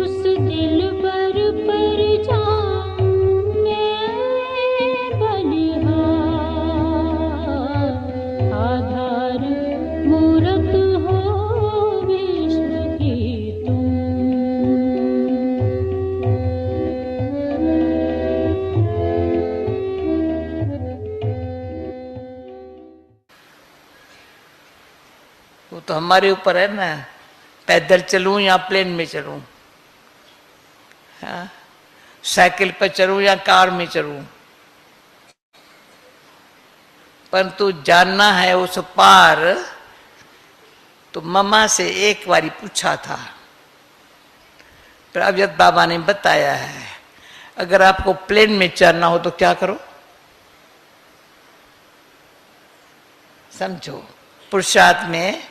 Speaker 6: उस दिल पर जाएंगे।
Speaker 2: हमारे ऊपर है ना, पैदल चलूं या प्लेन में चलूं, हाँ? साइकिल पर चलूं या कार में चलूं, परंतु जानना है उस पार। तो मम्मा से एक बारी पूछा था, प्रभुपाद बाबा ने बताया है, अगर आपको प्लेन में चढ़ना हो तो क्या करो, समझो। पुरुषार्थ में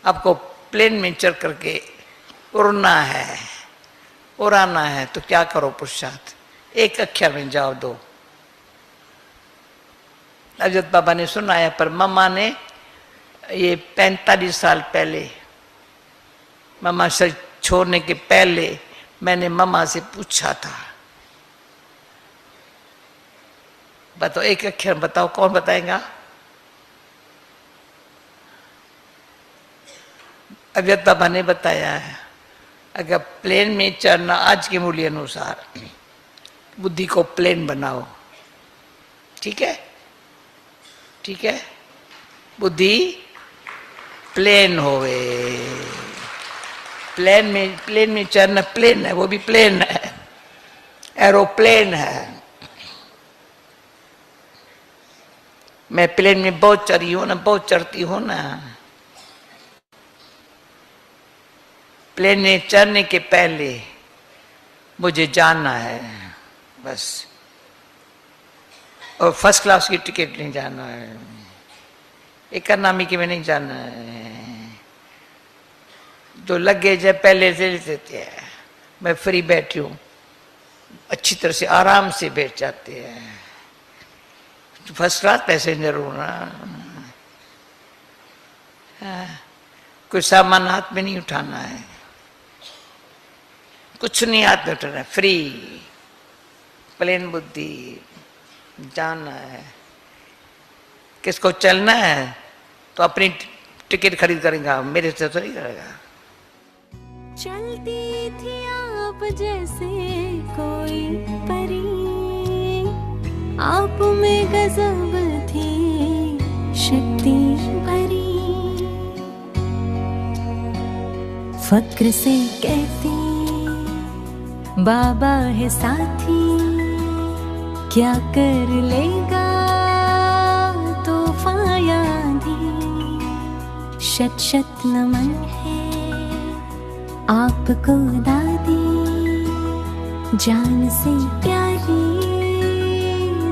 Speaker 2: आपको प्लेन में चढ़ करके उड़ना है, उड़ाना है, तो क्या करो पुरुषार्थ, एक अक्षर में जाओ दो। प्रभुपाद बाबा ने सुनाया, पर मम्मा ने ये 45 साल पहले, मम्मा से छोड़ने के पहले मैंने मम्मा से पूछा था, बताओ एक अक्षर बताओ, कौन बताएगा? प्रभुपाद बाबा ने बताया है, अगर प्लेन में चढ़ना आज के मूल्य अनुसार, बुद्धि को प्लेन बनाओ, ठीक है, ठीक है, बुद्धि प्लेन होवे। प्लेन में चढ़ना, प्लेन है, वो भी प्लेन है, एरोप्लेन है। मैं प्लेन में बहुत चढ़ी हूं ना, बहुत चढ़ती हूं ना। प्लेन में चढ़ने के पहले मुझे जानना है बस, और फर्स्ट क्लास की टिकट नहीं जाना है, इकोनॉमी की में नहीं जाना है। जो लगेज है पहले से ले लेते हैं, मैं फ्री बैठी हूँ, अच्छी तरह से आराम से बैठ जाते हैं। फर्स्ट क्लास पैसेंजर हूँ ना, कोई सामान हाथ में नहीं उठाना है, कुछ नहीं हाथ में उठाना है, फ्री प्लेन बुद्धि जाना है। किसको चलना है तो अपनी टिकट खरीद करेगा, मेरे से तो नहीं करेगा।
Speaker 4: चलती थी आप जैसे कोई परी, आप में गजब थी शक्ति भरी, फक्र से कहती बाबा है साथी, क्या कर लेगा तूफान आंधी, शत शत नमन है आपको दादी, जान से प्यारी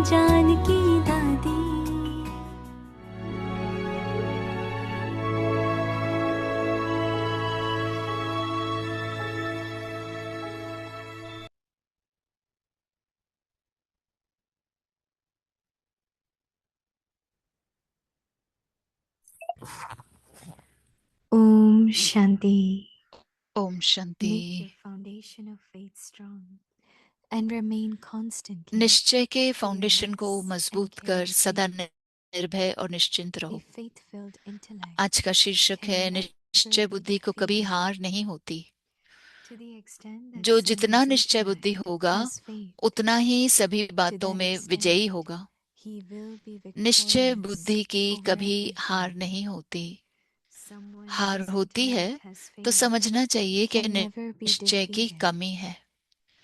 Speaker 4: जान की दादी। Om Shanti.
Speaker 3: Om Shanti.
Speaker 4: Make your foundation of faith strong and remain constantly
Speaker 3: निश्चय के
Speaker 4: full
Speaker 3: फाउंडेशन को
Speaker 4: rest
Speaker 3: मजबूत
Speaker 4: and
Speaker 3: कर सदा
Speaker 4: carefree.
Speaker 3: निर्भय और निश्चिंत रहो।
Speaker 4: A faith-filled intellect
Speaker 3: आज का शीर्षक है,
Speaker 4: can
Speaker 3: निश्चय
Speaker 4: never be
Speaker 3: बुद्धि को कभी
Speaker 4: defeated.
Speaker 3: हार नहीं होती।
Speaker 4: To the extent that
Speaker 3: जो
Speaker 4: someone's
Speaker 3: जितना निश्चय बुद्धि
Speaker 4: intellect
Speaker 3: होगा
Speaker 4: has faith,
Speaker 3: उतना ही सभी
Speaker 4: to
Speaker 3: बातों
Speaker 4: that
Speaker 3: में विजयी
Speaker 4: extent
Speaker 3: होगा।
Speaker 4: he will be
Speaker 3: निश्चय
Speaker 4: victorious
Speaker 3: बुद्धि की
Speaker 4: over
Speaker 3: कभी हार
Speaker 4: everything.
Speaker 3: नहीं होती।
Speaker 4: Someone
Speaker 3: हार
Speaker 4: whose
Speaker 3: होती है
Speaker 4: intellect has
Speaker 3: तो
Speaker 4: faith
Speaker 3: समझना चाहिए कि
Speaker 4: can never be
Speaker 3: निश्चय की
Speaker 4: defeated.
Speaker 3: कमी है।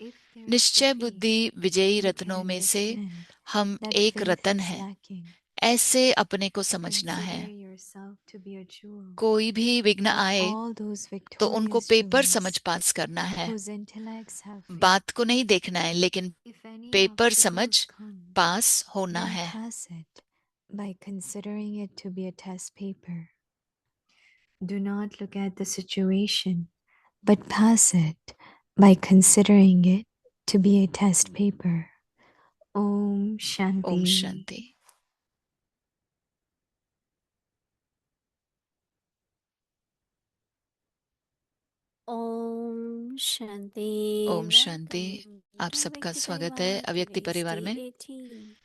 Speaker 4: If there is
Speaker 3: निश्चय
Speaker 4: defeat,
Speaker 3: बुद्धि विजयी
Speaker 4: you
Speaker 3: रत्नों
Speaker 4: can
Speaker 3: में से
Speaker 4: understand
Speaker 3: हम
Speaker 4: that
Speaker 3: एक
Speaker 4: faith
Speaker 3: रतन
Speaker 4: is
Speaker 3: है,
Speaker 4: lacking.
Speaker 3: ऐसे अपने को समझना
Speaker 4: Consider
Speaker 3: है।
Speaker 4: yourself to be a jewel
Speaker 3: कोई भी विघ्न
Speaker 4: of
Speaker 3: आए
Speaker 4: all those
Speaker 3: तो उनको
Speaker 4: victorious
Speaker 3: पेपर समझ
Speaker 4: jewels
Speaker 3: पास करना है।
Speaker 4: whose intellects have faith.
Speaker 3: बात को नहीं देखना है, लेकिन
Speaker 4: If any
Speaker 3: पेपर
Speaker 4: obstacles
Speaker 3: समझ
Speaker 4: come,
Speaker 3: पास होना
Speaker 4: then
Speaker 3: है।
Speaker 4: pass it by considering it to be a test paper. Do not look at the situation, but pass it by considering it to be a test paper. Om Shanti.
Speaker 3: Om शांति।
Speaker 4: ओम शांति।
Speaker 3: ओम शांति। आप सबका स्वागत है अव्यक्ति परिवार में।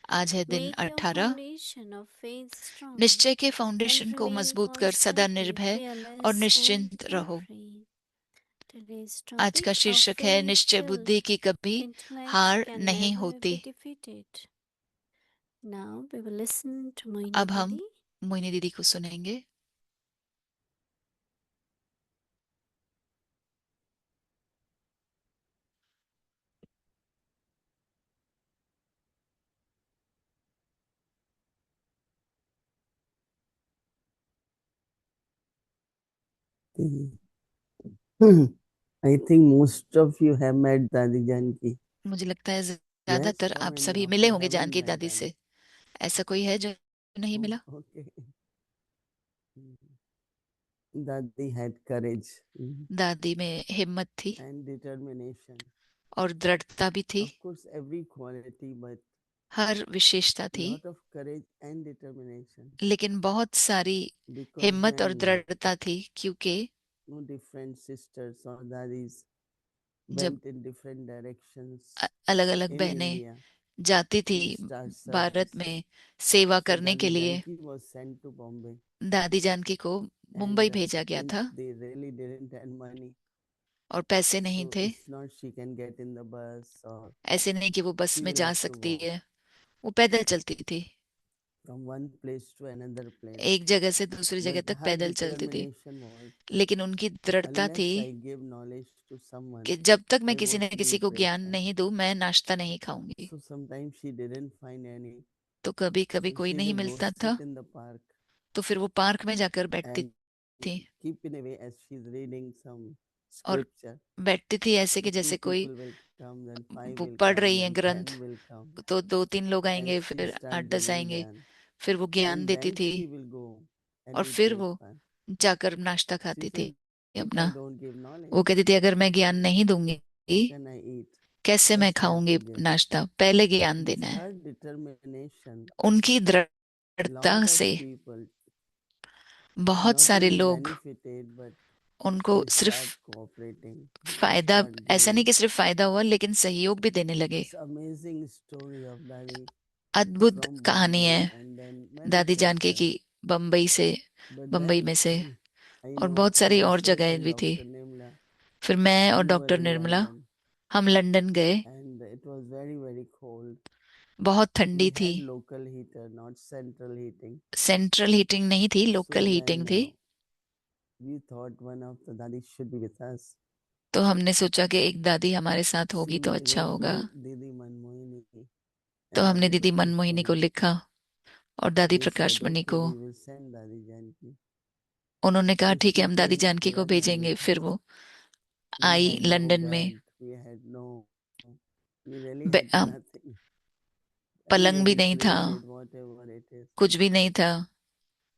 Speaker 3: आज है दिन 18। निश्चय के फाउंडेशन को मजबूत कर सदा निर्भय और निश्चिंत रहो। आज का शीर्षक है, निश्चय बुद्धि की कभी हार नहीं होती। अब हम मोहिनी दीदी को सुनेंगे।
Speaker 5: I think most of you have met Dadi Janki.
Speaker 3: मुझे लगता है
Speaker 5: Yes,
Speaker 3: ज्यादातर
Speaker 5: how
Speaker 3: आप
Speaker 5: many
Speaker 3: सभी
Speaker 5: of
Speaker 3: मिले
Speaker 5: you
Speaker 3: होंगे
Speaker 5: haven't
Speaker 3: जानकी
Speaker 5: met
Speaker 3: दादी
Speaker 5: Dadi?
Speaker 3: से। ऐसा कोई है जो नहीं
Speaker 5: Oh,
Speaker 3: मिला?
Speaker 5: okay. Dadi had courage
Speaker 3: दादी में हिम्मत थी
Speaker 5: and determination.
Speaker 3: और दृढ़ता भी थी,
Speaker 5: Of course, every quality, but
Speaker 3: हर विशेषता थी,
Speaker 5: lot of courage and determination.
Speaker 3: लेकिन बहुत सारी
Speaker 5: Because
Speaker 3: हिम्मत और
Speaker 5: when
Speaker 3: दृढ़ता थी, क्योंकि
Speaker 5: different sisters or daddies
Speaker 3: जब
Speaker 5: went in different directions
Speaker 3: अलग अलग
Speaker 5: in
Speaker 3: बहनें
Speaker 5: India
Speaker 3: जाती थी
Speaker 5: to start
Speaker 3: भारत
Speaker 5: service.
Speaker 3: में सेवा
Speaker 5: So
Speaker 3: करने के
Speaker 5: Dadi
Speaker 3: लिए,
Speaker 5: Janki was sent to Bombay,
Speaker 3: दादी जानकी को मुंबई
Speaker 5: and
Speaker 3: भेजा गया
Speaker 5: since
Speaker 3: था
Speaker 5: they really didn't have money,
Speaker 3: और पैसे नहीं
Speaker 5: so
Speaker 3: थे।
Speaker 5: it's not she can get in the bus or
Speaker 3: ऐसे नहीं कि वो बस
Speaker 5: she
Speaker 3: में
Speaker 5: will
Speaker 3: जा
Speaker 5: have to
Speaker 3: सकती
Speaker 5: walk
Speaker 3: है, वो पैदल चलती थी,
Speaker 5: from one place to another place.
Speaker 3: एक जगह से दूसरी जगह
Speaker 5: But
Speaker 3: तक
Speaker 5: her
Speaker 3: पैदल चलती थी।
Speaker 5: determination was,
Speaker 3: लेकिन उनकी दृढ़ता थी
Speaker 5: unless I give knowledge to someone,
Speaker 3: कि जब तक मैं
Speaker 5: I
Speaker 3: किसी
Speaker 5: want
Speaker 3: न
Speaker 5: to
Speaker 3: किसी
Speaker 5: give
Speaker 3: को ज्ञान
Speaker 5: breakfast.
Speaker 3: नहीं दूं, मैं नाश्ता नहीं खाऊंगी।
Speaker 5: So sometimes she didn't find any.
Speaker 3: तो कभी कभी
Speaker 5: So
Speaker 3: कोई
Speaker 5: she
Speaker 3: नहीं
Speaker 5: will go
Speaker 3: मिलता था,
Speaker 5: sit in the park
Speaker 3: तो फिर वो पार्क में जाकर बैठती
Speaker 5: and
Speaker 3: थी
Speaker 5: keep in a way as she's reading some
Speaker 3: और
Speaker 5: scripture.
Speaker 3: बैठती थी ऐसे कि
Speaker 5: So two
Speaker 3: जैसे कोई
Speaker 5: people will come, then five
Speaker 3: वो
Speaker 5: will
Speaker 3: पढ़
Speaker 5: come,
Speaker 3: रही है
Speaker 5: then
Speaker 3: ग्रंथ,
Speaker 5: 10 will come,
Speaker 3: तो दो तीन लोग
Speaker 5: and
Speaker 3: आएंगे,
Speaker 5: she'll
Speaker 3: फिर आठ
Speaker 5: start
Speaker 3: दस
Speaker 5: giving
Speaker 3: आएंगे,
Speaker 5: them.
Speaker 3: फिर वो ज्ञान
Speaker 5: And
Speaker 3: देती
Speaker 5: then
Speaker 3: थी
Speaker 5: she will go and
Speaker 3: और
Speaker 5: eat
Speaker 3: फिर वो
Speaker 5: breakfast.
Speaker 3: जाकर नाश्ता
Speaker 5: She
Speaker 3: खाती थी
Speaker 5: said, if I
Speaker 3: अपना।
Speaker 5: don't give
Speaker 3: वो
Speaker 5: knowledge,
Speaker 3: कहती थी अगर मैं ज्ञान नहीं दूंगी
Speaker 5: how can I eat?
Speaker 3: कैसे मैं
Speaker 5: First I have
Speaker 3: खाऊंगी
Speaker 5: to give.
Speaker 3: नाश्ता, पहले ज्ञान
Speaker 5: Means
Speaker 3: देना है।
Speaker 5: her determination,
Speaker 3: उनकी दृढ़ता
Speaker 5: lot of
Speaker 3: से
Speaker 5: people
Speaker 3: बहुत
Speaker 5: not
Speaker 3: सारे
Speaker 5: only
Speaker 3: लोग
Speaker 5: benefited, but
Speaker 3: उनको
Speaker 5: they start
Speaker 3: सिर्फ
Speaker 5: cooperating. They
Speaker 3: फायदा,
Speaker 5: start
Speaker 3: ऐसा नहीं
Speaker 5: giving.
Speaker 3: कि सिर्फ फायदा हुआ, लेकिन सहयोग भी देने लगे।
Speaker 5: This amazing story of Dadi
Speaker 3: अद्भुत
Speaker 5: from
Speaker 3: कहानी है
Speaker 5: Bombay and then many
Speaker 3: दादी जानकी
Speaker 5: places.
Speaker 3: की, बम्बई से,
Speaker 5: But
Speaker 3: बम्बई
Speaker 5: then
Speaker 3: में से,
Speaker 5: I
Speaker 3: और
Speaker 5: know
Speaker 3: बहुत सारी और
Speaker 5: myself
Speaker 3: जगहें
Speaker 5: and
Speaker 3: भी थी।
Speaker 5: Dr. Nimla,
Speaker 3: फिर मैं और
Speaker 5: we were
Speaker 3: doctor
Speaker 5: in
Speaker 3: Nirmala,
Speaker 5: London
Speaker 3: हम लंदन गए।
Speaker 5: and it was very, very cold.
Speaker 3: बहुत ठंडी
Speaker 5: We
Speaker 3: थी,
Speaker 5: had local heater, not central heating.
Speaker 3: Central heating नहीं थी,
Speaker 5: So
Speaker 3: लोकल हीटिंग
Speaker 5: then
Speaker 3: थी।
Speaker 5: we thought one of the Dadi should be with us.
Speaker 3: तो हमने सोचा कि एक दादी हमारे साथ
Speaker 5: So
Speaker 3: होगी तो
Speaker 5: we
Speaker 3: अच्छा
Speaker 5: wrote
Speaker 3: होगा।
Speaker 5: to Didi Manmohini
Speaker 3: तो
Speaker 5: and
Speaker 3: हमने
Speaker 5: Dadi
Speaker 3: दीदी
Speaker 5: Prakash
Speaker 3: मनमोहिनी को
Speaker 5: Mani.
Speaker 3: लिखा और दादी
Speaker 5: They
Speaker 3: Prakash
Speaker 5: said,
Speaker 3: Mani
Speaker 5: okay,
Speaker 3: को।
Speaker 5: we will send Dadi Janki.
Speaker 3: उन्होंने कहा
Speaker 5: So
Speaker 3: ठीक है,
Speaker 5: she
Speaker 3: हम दादी
Speaker 5: came
Speaker 3: जानकी
Speaker 5: to
Speaker 3: को
Speaker 5: London
Speaker 3: भेजेंगे।
Speaker 5: with
Speaker 3: फिर
Speaker 5: us.
Speaker 3: वो
Speaker 5: We
Speaker 3: I
Speaker 5: had no
Speaker 3: London में।
Speaker 5: bed. We had no, we really had nothing.
Speaker 3: पलंग भी
Speaker 5: Anyway, we
Speaker 3: नहीं था,
Speaker 5: created whatever it is.
Speaker 3: कुछ भी नहीं था।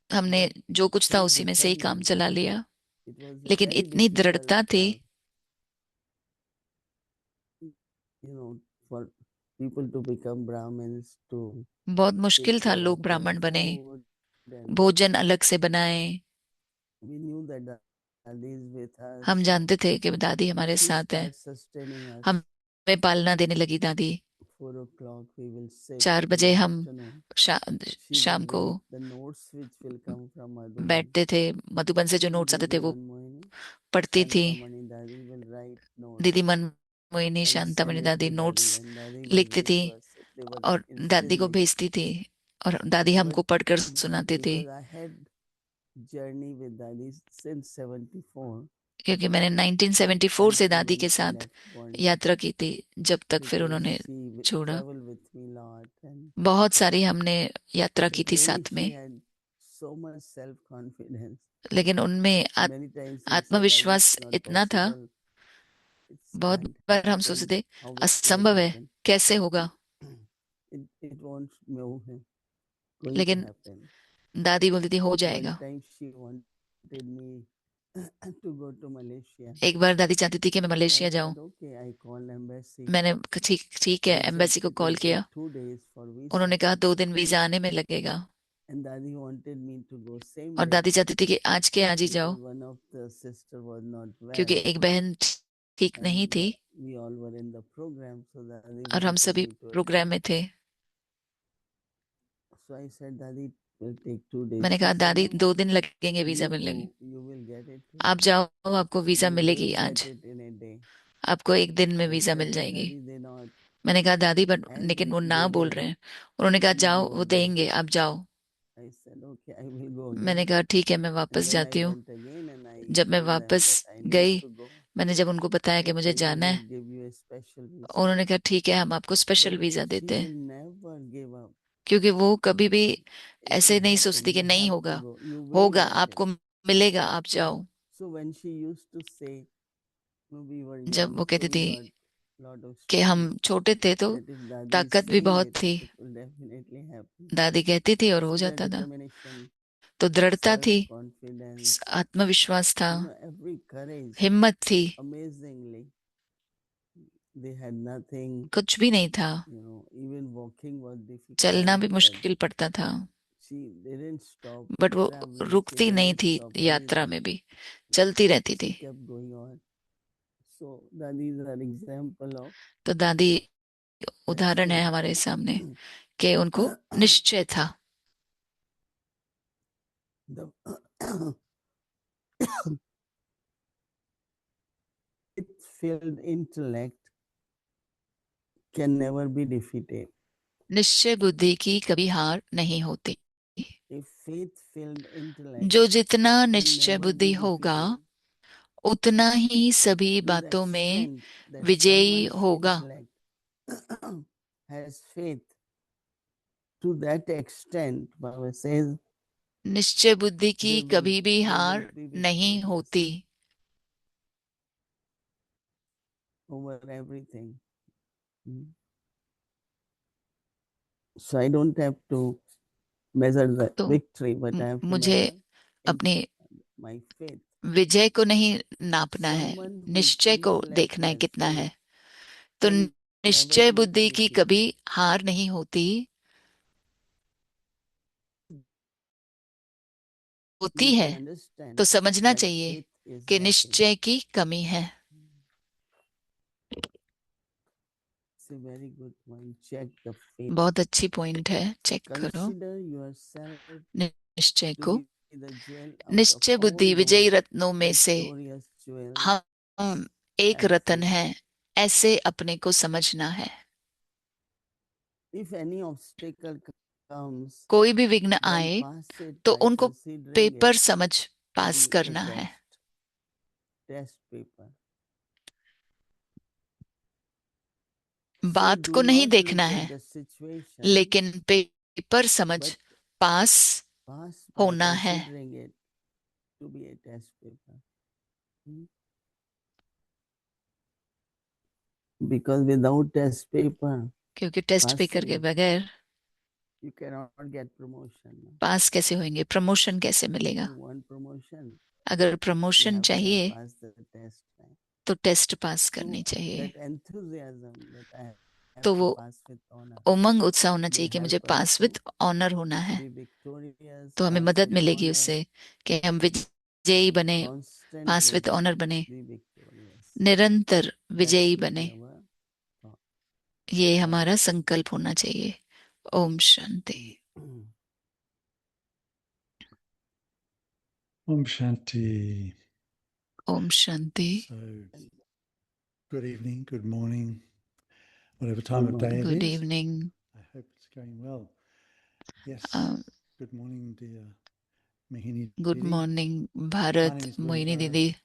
Speaker 3: हमने
Speaker 5: But
Speaker 3: जो कुछ था
Speaker 5: her
Speaker 3: उसी में से ही काम चला
Speaker 5: determination,
Speaker 3: लिया।
Speaker 5: it was
Speaker 3: लेकिन
Speaker 5: very
Speaker 3: इतनी
Speaker 5: difficult,
Speaker 3: दृढ़ता थी,
Speaker 5: for people to become Brahmins, to
Speaker 3: बहुत
Speaker 5: take
Speaker 3: मुश्किल था
Speaker 5: care of
Speaker 3: लोग
Speaker 5: their
Speaker 3: ब्राह्मण बने,
Speaker 5: food. And
Speaker 3: भोजन अलग से बनाए।
Speaker 5: we knew that Dadi is with us.
Speaker 3: हम
Speaker 5: So
Speaker 3: जानते थे कि दादी हमारे
Speaker 5: she
Speaker 3: साथ है।
Speaker 5: starts sustaining us.
Speaker 3: हमें पालना देने लगी दादी।
Speaker 5: 4 o'clock we will sit
Speaker 3: 4
Speaker 5: in
Speaker 3: बजे
Speaker 5: the
Speaker 3: हम
Speaker 5: afternoon.
Speaker 3: शा,
Speaker 5: She
Speaker 3: शाम
Speaker 5: will
Speaker 3: को
Speaker 5: read the notes which will come from Madhuban.
Speaker 3: बैठते थे, मधुबन से जो
Speaker 5: And
Speaker 3: नोट्स आते थे
Speaker 5: Didi
Speaker 3: वो
Speaker 5: Manmohini,
Speaker 3: पढ़ती थी।
Speaker 5: Shantamani Dadi will write notes
Speaker 3: दीदी मनमोहिनी,
Speaker 5: and send
Speaker 3: शांतामणि
Speaker 5: it
Speaker 3: दादी
Speaker 5: to Dadi,
Speaker 3: notes
Speaker 5: and Dadi will
Speaker 3: लिखती
Speaker 5: read
Speaker 3: थी
Speaker 5: to us if they were
Speaker 3: और दादी को
Speaker 5: instilling.
Speaker 3: भेजती थी और दादी
Speaker 5: But
Speaker 3: हमको पढ़कर सुनाती थी।
Speaker 5: because I had journey with Dadi since 74,
Speaker 3: क्योंकि मैंने 1974 से
Speaker 5: until
Speaker 3: दादी
Speaker 5: when
Speaker 3: के
Speaker 5: she
Speaker 3: साथ
Speaker 5: left Bond,
Speaker 3: यात्रा की थी, जब तक फिर
Speaker 5: because
Speaker 3: उन्होंने
Speaker 5: she
Speaker 3: छोड़ा।
Speaker 5: traveled with me a lot, and
Speaker 3: बहुत सारी हमने यात्रा की
Speaker 5: but
Speaker 3: थी
Speaker 5: really
Speaker 3: साथ
Speaker 5: she
Speaker 3: में,
Speaker 5: had so much self-confidence.
Speaker 3: लेकिन उनमें
Speaker 5: Many times she said, Dadi,
Speaker 3: आत्मविश्वास
Speaker 5: it's not
Speaker 3: इतना था।
Speaker 5: possible. It
Speaker 3: बहुत
Speaker 5: can't
Speaker 3: बार हम
Speaker 5: happen.
Speaker 3: सोचते थे
Speaker 5: How will it
Speaker 3: असंभव है,
Speaker 5: happen?
Speaker 3: कैसे होगा,
Speaker 5: It won't move him. Going to
Speaker 3: लेकिन
Speaker 5: happen.
Speaker 3: दादी बोलती थी हो
Speaker 5: One
Speaker 3: जाएगा।
Speaker 5: time she wanted me to go to Malaysia.
Speaker 3: एक बार दादी चाहती थी कि मैं
Speaker 5: So I
Speaker 3: मलेशिया जाऊं।
Speaker 5: said, okay, I call embassy.
Speaker 3: मैंने ठीक ठीक है,
Speaker 5: They said
Speaker 3: एम्बेसी को
Speaker 5: it
Speaker 3: कॉल
Speaker 5: will
Speaker 3: किया।
Speaker 5: take 2 days for visa.
Speaker 3: उन्होंने कहा 2 दिन वीजा आने में लगेगा।
Speaker 5: And Dadi wanted me to go same
Speaker 3: और
Speaker 5: day
Speaker 3: दादी चाहती थी कि आज के आज ही जाओ,
Speaker 5: because one of the sister was not
Speaker 3: क्योंकि
Speaker 5: well
Speaker 3: एक बहन ठीक नहीं
Speaker 5: and
Speaker 3: थी
Speaker 5: we all were in the program. So Dadi
Speaker 3: और हम
Speaker 5: wanted
Speaker 3: सभी
Speaker 5: me to
Speaker 3: प्रोग्राम
Speaker 5: attend.
Speaker 3: में थे।
Speaker 5: So I said, Dadi, it will take 2 days.
Speaker 3: मैंने
Speaker 5: She
Speaker 3: कहा
Speaker 5: said,
Speaker 3: दादी
Speaker 5: no,
Speaker 3: 2 दिन लगेंगे वीजा
Speaker 5: you
Speaker 3: मिलने में,
Speaker 5: go, you will get it.
Speaker 3: आप जाओ, आपको वीजा
Speaker 5: You
Speaker 3: मिलेगी
Speaker 5: will
Speaker 3: आज,
Speaker 5: get it in a day.
Speaker 3: आपको एक दिन में
Speaker 5: I
Speaker 3: visa
Speaker 5: said,
Speaker 3: mill
Speaker 5: but
Speaker 3: जाएगी।
Speaker 5: Dadi, they not.
Speaker 3: मैंने कहा दादी बट,
Speaker 5: And
Speaker 3: लेकिन वो
Speaker 5: they
Speaker 3: ना बोल
Speaker 5: will.
Speaker 3: रहे हैं। उन्होंने कहा
Speaker 5: You
Speaker 3: जाओ,
Speaker 5: go
Speaker 3: वो
Speaker 5: again.
Speaker 3: देंगे, आप जाओ।
Speaker 5: I said, okay, I will go again.
Speaker 3: मैंने कहा ठीक है, मैं
Speaker 5: And
Speaker 3: वापस
Speaker 5: then I
Speaker 3: जाती हूँ।
Speaker 5: went again and I
Speaker 3: जब मैं
Speaker 5: told them
Speaker 3: वापस
Speaker 5: that I need
Speaker 3: गई,
Speaker 5: to go.
Speaker 3: मैंने जब उनको बताया कि
Speaker 5: Okay,
Speaker 3: मुझे
Speaker 5: we
Speaker 3: जाना
Speaker 5: will
Speaker 3: है,
Speaker 5: give you a special visa.
Speaker 3: उन्होंने कहा ठीक है, हम आपको स्पेशल
Speaker 5: But
Speaker 3: वीजा
Speaker 5: she
Speaker 3: देते हैं।
Speaker 5: will never give up.
Speaker 3: क्योंकि वो कभी भी
Speaker 5: It
Speaker 3: ऐसे
Speaker 5: will
Speaker 3: नहीं
Speaker 5: happen.
Speaker 3: सोचती कि
Speaker 5: You
Speaker 3: नहीं
Speaker 5: have to
Speaker 3: होगा,
Speaker 5: go. You will
Speaker 3: होगा,
Speaker 5: get it.
Speaker 3: आपको मिलेगा, आप जाओ।
Speaker 5: So when she used to say, when we were
Speaker 3: जब
Speaker 5: young,
Speaker 3: वो
Speaker 5: so
Speaker 3: कहती
Speaker 5: we
Speaker 3: थी
Speaker 5: heard lot of
Speaker 3: कि हम
Speaker 5: stories
Speaker 3: छोटे थे तो
Speaker 5: that if Dadi is
Speaker 3: ताकत भी
Speaker 5: saying
Speaker 3: बहुत
Speaker 5: it,
Speaker 3: थी,
Speaker 5: it will definitely happen.
Speaker 3: दादी कहती थी और हो
Speaker 5: So the
Speaker 3: जाता था।
Speaker 5: determination,
Speaker 3: तो दृढ़ता थी,
Speaker 5: self-confidence,
Speaker 3: आत्मविश्वास था,
Speaker 5: every courage,
Speaker 3: हिम्मत थी,
Speaker 5: amazingly, they had nothing,
Speaker 3: कुछ भी नहीं था,
Speaker 5: even walking was difficult.
Speaker 3: चलना भी मुश्किल पड़ता था,
Speaker 5: She didn't stop
Speaker 3: बट वो
Speaker 5: traveling, she
Speaker 3: रुकती नहीं
Speaker 5: didn't
Speaker 3: थी,
Speaker 5: stop
Speaker 3: यात्रा
Speaker 5: anything.
Speaker 3: में भी चलती रहती
Speaker 5: She
Speaker 3: थी।
Speaker 5: kept going on. So Dadi is an example of
Speaker 3: तो दादी
Speaker 5: that
Speaker 3: उदाहरण है
Speaker 5: faith.
Speaker 3: हमारे सामने कि उनको निश्चय था।
Speaker 5: The faith-filled intellect can never be defeated.
Speaker 3: निश्चय बुद्धि की कभी हार नहीं होती।
Speaker 5: A faith-filled intellect
Speaker 3: जो जितना
Speaker 5: can
Speaker 3: निश्चय
Speaker 5: never
Speaker 3: बुद्धि
Speaker 5: be
Speaker 3: होगा,
Speaker 5: defeated
Speaker 3: उतना ही सभी
Speaker 5: to the
Speaker 3: बातों में
Speaker 5: extent that
Speaker 3: विजयी
Speaker 5: someone's
Speaker 3: होगा।
Speaker 5: intellect has faith. To that extent, Baba says,
Speaker 3: निश्चय बुद्धि की
Speaker 5: they will
Speaker 3: कभी भी हार
Speaker 5: be
Speaker 3: नहीं
Speaker 5: victorious
Speaker 3: होती।
Speaker 5: over everything. So I don't have to measure the
Speaker 3: तो
Speaker 5: victory, but I have to
Speaker 3: मुझे
Speaker 5: measure
Speaker 3: अपनी
Speaker 5: my faith.
Speaker 3: विजय को नहीं नापना है,
Speaker 5: Someone whose
Speaker 3: निश्चय को
Speaker 5: intellect
Speaker 3: देखना है
Speaker 5: has
Speaker 3: कितना
Speaker 5: faith
Speaker 3: है। तो
Speaker 5: can never
Speaker 3: निश्चय
Speaker 5: be
Speaker 3: बुद्धि की
Speaker 5: defeated.
Speaker 3: कभी हार नहीं होती, होती
Speaker 5: You
Speaker 3: है
Speaker 5: can understand
Speaker 3: तो समझना
Speaker 5: that
Speaker 3: चाहिए
Speaker 5: faith is
Speaker 3: कि
Speaker 5: lacking.
Speaker 3: निश्चय की कमी है।
Speaker 5: It's a very good point. Check the faith.
Speaker 3: बहुत अच्छी पॉइंट है, चेक करो
Speaker 5: Consider yourself
Speaker 3: निश्चय
Speaker 5: to
Speaker 3: को।
Speaker 5: be the jewel out of
Speaker 3: निश्चय
Speaker 5: all
Speaker 3: बुद्धि विजयी
Speaker 5: those
Speaker 3: रत्नों में से
Speaker 5: victorious jewels.
Speaker 3: हम एक
Speaker 5: Have
Speaker 3: रत्न
Speaker 5: faith.
Speaker 3: है, ऐसे अपने को समझना है।
Speaker 5: If any obstacle comes,
Speaker 3: कोई भी विघ्न
Speaker 5: then
Speaker 3: आए
Speaker 5: pass it
Speaker 3: तो
Speaker 5: by
Speaker 3: उनको
Speaker 5: considering
Speaker 3: पेपर
Speaker 5: it
Speaker 3: समझ पास
Speaker 5: to be a
Speaker 3: करना है।
Speaker 5: test paper.
Speaker 3: बात
Speaker 5: So
Speaker 3: को
Speaker 5: do
Speaker 3: नहीं
Speaker 5: not
Speaker 3: देखना
Speaker 5: look
Speaker 3: है,
Speaker 5: at the situation,
Speaker 3: लेकिन पेपर समझ
Speaker 5: but
Speaker 3: पास
Speaker 5: pass by
Speaker 3: होना है।
Speaker 5: considering it to be a test paper. Because without test paper,
Speaker 3: क्योंकि टेस्ट पेपर के
Speaker 5: passing,
Speaker 3: बगैर
Speaker 5: you cannot get promotion.
Speaker 3: पास कैसे होंगे, प्रमोशन कैसे
Speaker 5: If
Speaker 3: मिलेगा।
Speaker 5: you want promotion,
Speaker 3: अगर
Speaker 5: you
Speaker 3: प्रमोशन
Speaker 5: have to
Speaker 3: चाहिए
Speaker 5: have passed the test.
Speaker 3: तो टेस्ट पास
Speaker 5: So
Speaker 3: करनी चाहिए।
Speaker 5: that enthusiasm that I have
Speaker 3: तो
Speaker 5: to
Speaker 3: वो
Speaker 5: pass with honor
Speaker 3: उमंग उत्साह होना
Speaker 5: will
Speaker 3: चाहिए कि मुझे
Speaker 5: help us
Speaker 3: pass
Speaker 5: to
Speaker 3: with honour होना है,
Speaker 5: be victorious,
Speaker 3: तो हमें
Speaker 5: pass
Speaker 3: मदद
Speaker 5: with
Speaker 3: मिलेगी
Speaker 5: honor,
Speaker 3: उससे कि हम विजयी बने, पास
Speaker 5: constantly
Speaker 3: विद ऑनर बने,
Speaker 5: be victorious.
Speaker 3: निरंतर
Speaker 5: That
Speaker 3: विजयी
Speaker 5: should be
Speaker 3: बने।
Speaker 5: our thought.
Speaker 3: ये हमारा संकल्प होना चाहिए। Om Shanti.
Speaker 7: Om Shanti.
Speaker 3: Om Shanti.
Speaker 7: So, good evening, good morning, whatever time of day it
Speaker 3: good
Speaker 7: is.
Speaker 3: Evening.
Speaker 7: I hope it's going well. Yes. Good morning, dear Mohini
Speaker 3: good
Speaker 7: Didi.
Speaker 3: Morning
Speaker 7: My
Speaker 3: Bharat,
Speaker 7: name is
Speaker 3: Mohini
Speaker 7: Wilbur,
Speaker 3: दीदी।